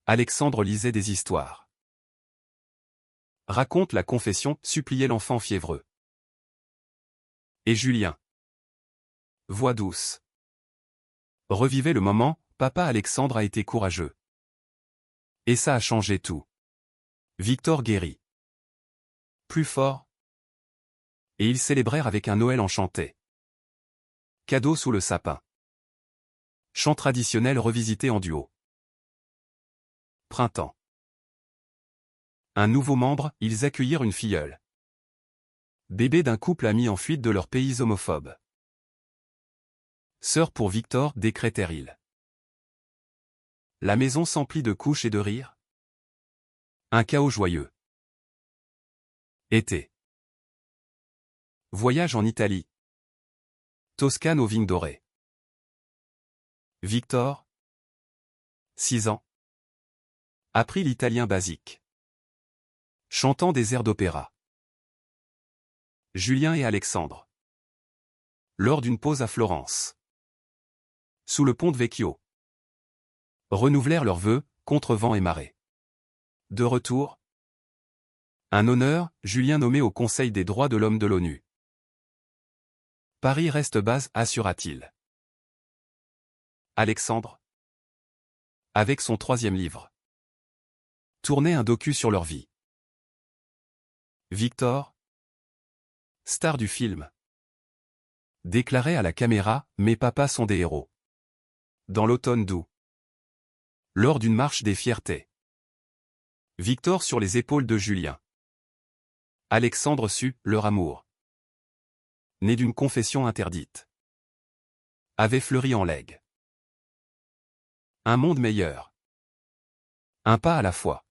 Alexandre lisait des histoires. Raconte la confession, suppliait l'enfant fiévreux. Et Julien. Voix douce. Revivez le moment, papa Alexandre a été courageux. Et ça a changé tout. Victor guérit. Plus fort. Et ils célébrèrent avec un Noël enchanté. Cadeau sous le sapin. Chant traditionnel revisité en duo. Printemps. Un nouveau membre, ils accueillirent une filleule. Bébé d'un couple ami en fuite de leur pays homophobe. Sœur pour Victor, décrétèrent-ils. La maison s'emplit de couches et de rires. Un chaos joyeux. Été. Voyage en Italie. Toscane aux vignes dorées. Victor, 6 ans, apprit l'italien basique. Chantant des airs d'opéra. Julien et Alexandre. Lors d'une pause à Florence. Sous le pont de Vecchio. Renouvelèrent leurs vœux, contre vent et marée. De retour. Un honneur, Julien nommé au Conseil des droits de l'homme de l'ONU. Paris reste base, assura-t-il. Alexandre. Avec son 3e livre. Tournait un docu sur leur vie. Victor. Star du film. Déclarait à la caméra, mes papas sont des héros. Dans l'automne doux. Lors d'une marche des fiertés. Victor sur les épaules de Julien. Alexandre sut, leur amour. Né d'une confession interdite. Avait fleuri en legs. Un monde meilleur. Un pas à la fois.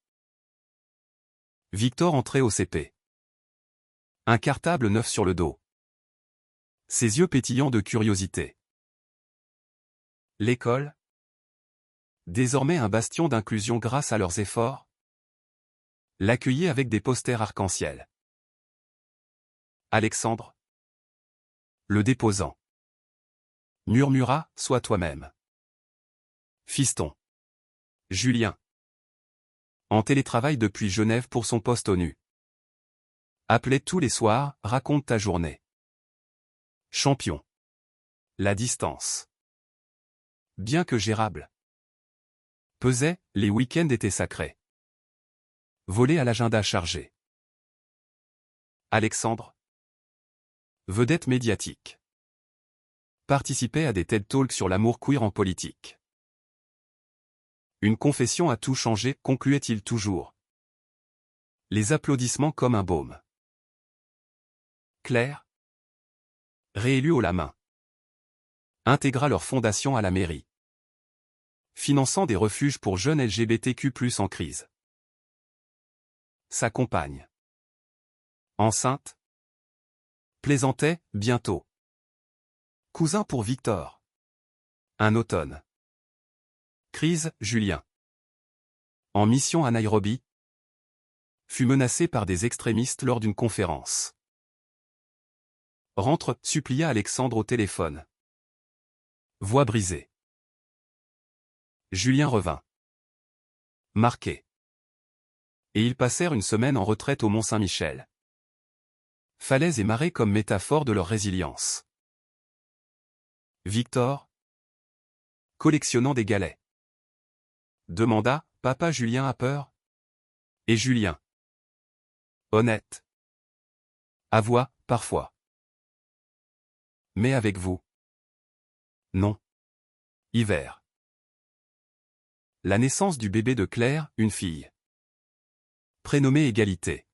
Victor entrait au CP. Un cartable neuf sur le dos. Ses yeux pétillants de curiosité. L'école. Désormais un bastion d'inclusion grâce à leurs efforts. L'accueillit avec des posters arc-en-ciel. Alexandre. Le déposant. Murmura, sois toi-même. Fiston. Julien. En télétravail depuis Genève pour son poste ONU. Appelait tous les soirs, raconte ta journée. Champion. La distance. Bien que gérable. Pesait, les week-ends étaient sacrés. Volé à l'agenda chargé. Alexandre. Vedette médiatique. Participait à des TED Talks sur l'amour queer en politique. Une confession a tout changé, concluait-il toujours. Les applaudissements comme un baume. Claire. Réélue haut la main. Intégra leur fondation à la mairie. Finançant des refuges pour jeunes LGBTQ+ en crise. Sa compagne. Enceinte. Plaisantait, bientôt. Cousin pour Victor. Un automne. Crise, Julien. En mission à Nairobi. Fut menacé par des extrémistes lors d'une conférence. Rentre, supplia Alexandre au téléphone. Voix brisée. Julien revint. Marqué. Et ils passèrent une semaine en retraite au Mont-Saint-Michel. Falaises et marées comme métaphore de leur résilience. Victor. Collectionnant des galets. Demanda, papa Julien a peur? Et Julien. Honnête. Avoua, parfois. Mais avec vous. Non. Hiver. La naissance du bébé de Claire, une fille. Prénommée Égalité.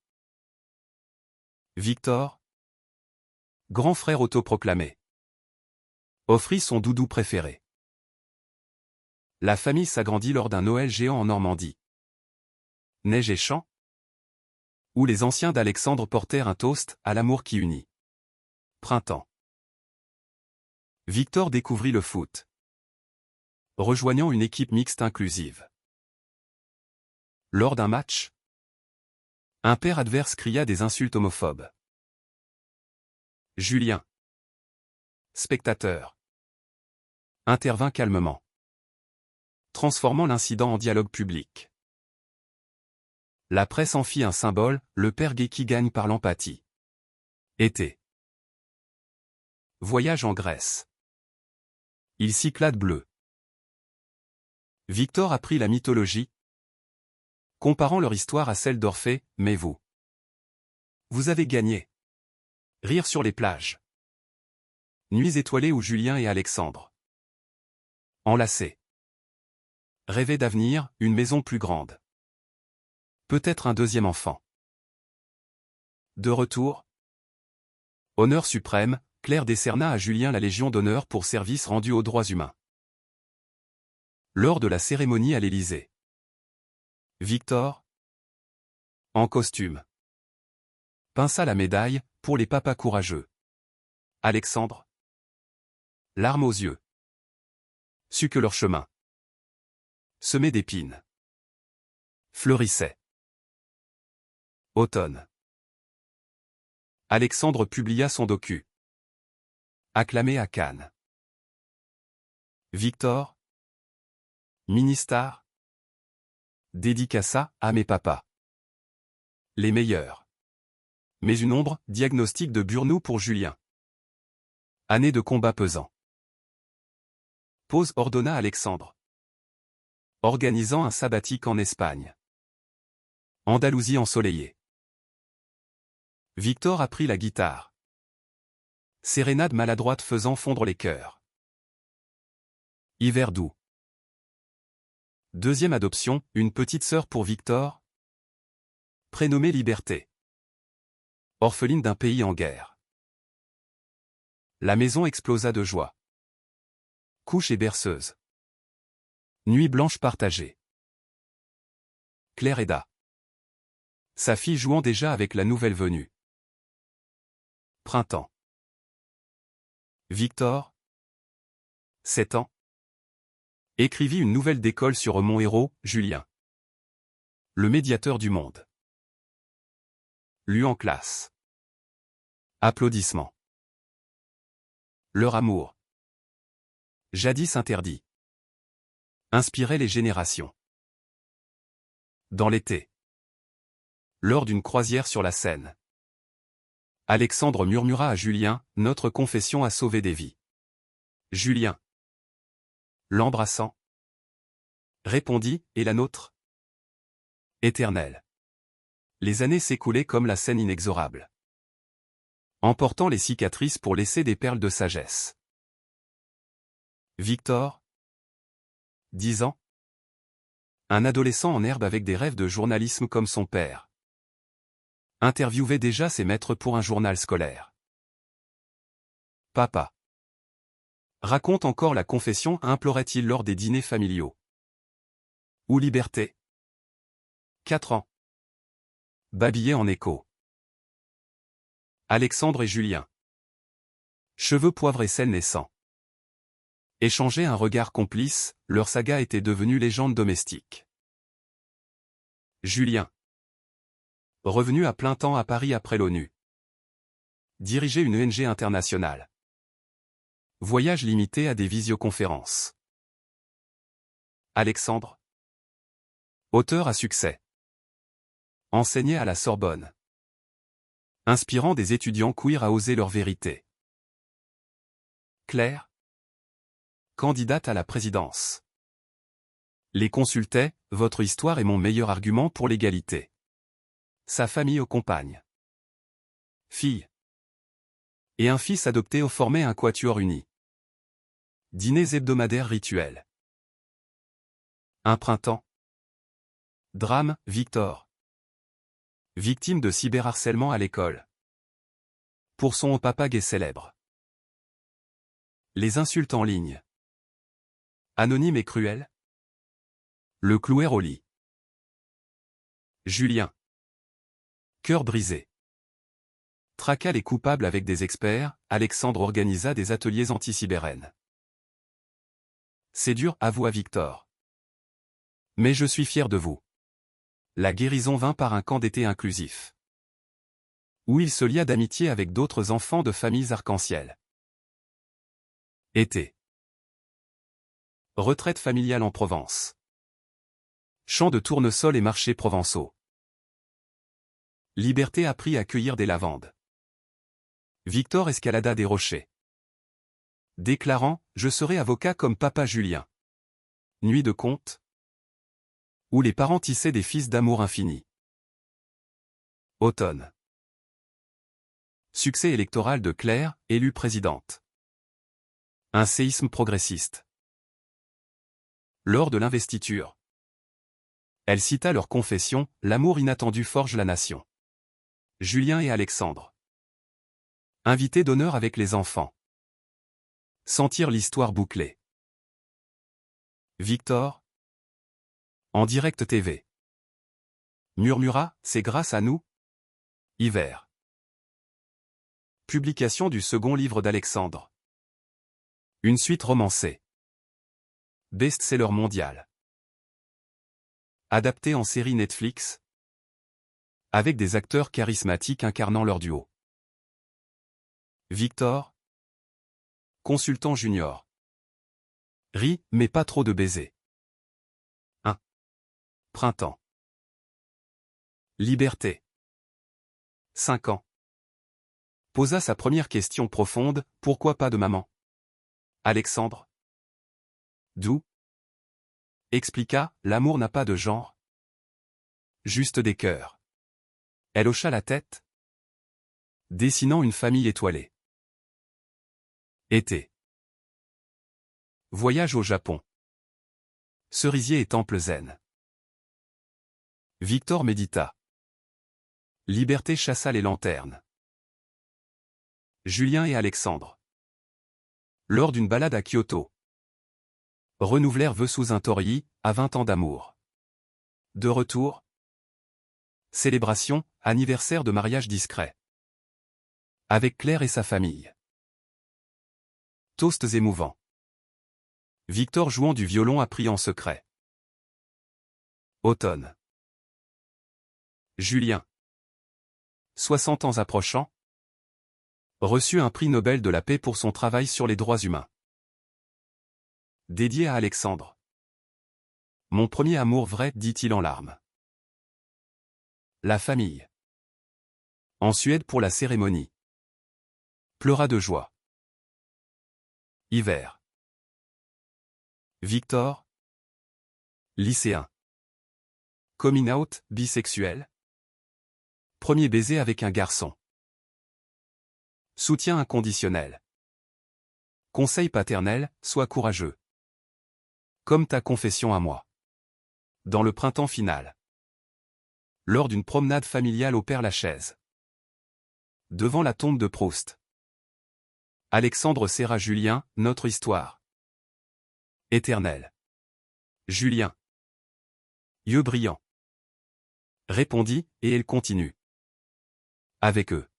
Victor. Grand frère autoproclamé. Offrit son doudou préféré. La famille s'agrandit lors d'un Noël géant en Normandie. Neige et chant. Où les anciens d'Alexandre portèrent un toast à l'amour qui unit. Printemps. Victor découvrit le foot. Rejoignant une équipe mixte inclusive. Lors d'un match, un père adverse cria des insultes homophobes. Julien. Spectateur. Intervint calmement. Transformant l'incident en dialogue public. La presse en fit un symbole, le père gay qui gagne par l'empathie. Été. Voyage en Grèce. Il Cyclade bleu. Victor apprit la mythologie, comparant leur histoire à celle d'Orphée, mais vous avez gagné. Rire sur les plages. Nuits étoilées où Julien et Alexandre. Enlacés. Rêver d'avenir, une maison plus grande. Peut-être un deuxième enfant. De retour. Honneur suprême, Claire décerna à Julien la Légion d'honneur pour service rendu aux droits humains. Lors de la cérémonie à l'Élysée. Victor, en costume, pinça la médaille, pour les papas courageux. Alexandre, larmes aux yeux, sut que leur chemin, semé d'épines, fleurissait. Automne. Alexandre publia son docu. Acclamé à Cannes. Victor, Ministar, dédicaça à mes papas. Les meilleurs. Mais une ombre, diagnostic de Burnout pour Julien. Année de combat pesant. Pause ordonna Alexandre. Organisant un sabbatique en Espagne. Andalousie ensoleillée. Victor apprit la guitare. Sérénade maladroite faisant fondre les cœurs. Hiver doux. Deuxième adoption, une petite sœur pour Victor. Prénommée Liberté. Orpheline d'un pays en guerre. La maison explosa de joie. Couche et berceuse. Nuit blanche partagée. Claire aida. Sa fille jouant déjà avec la nouvelle venue. Printemps. Victor, 7 ans, écrivit une nouvelle d'école sur mon héros, Julien. Le médiateur du monde. Lu en classe. Applaudissements. Leur amour. Jadis interdit. Inspirait les générations. Dans l'été. Lors d'une croisière sur la Seine. Alexandre murmura à Julien, notre confession a sauvé des vies. Julien, l'embrassant, répondit, et la nôtre? Éternelle. Les années s'écoulaient comme la Seine inexorable. Emportant les cicatrices pour laisser des perles de sagesse. Victor, 10 ans. Un adolescent en herbe avec des rêves de journalisme comme son père. Interviewait déjà ses maîtres pour un journal scolaire. Papa. Raconte encore la confession, implorait-il lors des dîners familiaux. Ou liberté. 4 ans. Babillait en écho. Alexandre et Julien. Cheveux poivre et sel naissant. Échangeaient un regard complice, leur saga était devenue légende domestique. Julien. Revenu à plein temps à Paris après l'ONU. Diriger une ONG internationale. Voyage limité à des visioconférences. Alexandre. Auteur à succès. Enseignait à la Sorbonne. Inspirant des étudiants queer à oser leur vérité. Claire. Candidate à la présidence. Les consultait, votre histoire est mon meilleur argument pour l'égalité. Sa famille aux compagnes. Fille. Et un fils adopté formaient un quatuor uni. Dîners hebdomadaires rituels. Un printemps. Drame, Victor. Victime de cyberharcèlement à l'école. Pour son papa gay célèbre. Les insultes en ligne. Anonyme et cruel. Le clouer au lit. Julien. Cœur brisé. Traqua les coupables avec des experts, Alexandre organisa des ateliers anti-cybérènes. C'est dur, avoua Victor. Mais je suis fier de vous. La guérison vint par un camp d'été inclusif. Où il se lia d'amitié avec d'autres enfants de familles arc-en-ciel. Été. Retraite familiale en Provence. Champs de tournesol et marchés provençaux. Liberté apprit à cueillir des lavandes. Victor escalada des rochers, déclarant « Je serai avocat comme papa Julien ». Nuit de conte, où les parents tissaient des fils d'amour infini. Automne. Succès électoral de Claire, élue présidente. Un séisme progressiste. Lors de l'investiture, elle cita leur confession « L'amour inattendu forge la nation ». Julien et Alexandre. Invité d'honneur avec les enfants. Sentir l'histoire bouclée. Victor. En direct TV. Murmura, c'est grâce à nous. Hiver. Publication du second livre d'Alexandre. Une suite romancée. Best-seller mondial. Adapté en série Netflix. Avec des acteurs charismatiques incarnant leur duo. Victor. Consultant junior. Rit, mais pas trop de baisers. 1. Printemps. Liberté. 5 ans. Posa sa première question profonde, pourquoi pas de maman? Alexandre. D'où? Expliqua, l'amour n'a pas de genre. Juste des cœurs. Elle hocha la tête, dessinant une famille étoilée. Été. Voyage au Japon. Cerisier et temple zen. Victor médita. Liberté chassa les lanternes. Julien et Alexandre. Lors d'une balade à Kyoto. Renouvelèrent vœux sous un torii, à 20 ans d'amour. De retour. Célébration, anniversaire de mariage discret. Avec Claire et sa famille. Toasts émouvants. Victor jouant du violon appris en secret. Automne. Julien. 60 ans approchant. Reçu un prix Nobel de la paix pour son travail sur les droits humains. Dédié à Alexandre. Mon premier amour vrai, dit-il en larmes. La famille. En Suède pour la cérémonie. Pleura de joie. Hiver. Victor. Lycéen. Coming out, bisexuel. Premier baiser avec un garçon. Soutien inconditionnel. Conseil paternel, sois courageux. Comme ta confession à moi. Dans le printemps final. Lors d'une promenade familiale au Père-Lachaise. Devant la tombe de Proust. Alexandre serra Julien, notre histoire. Éternelle. Julien. Yeux brillants. Répondit, et elle continue. Avec eux.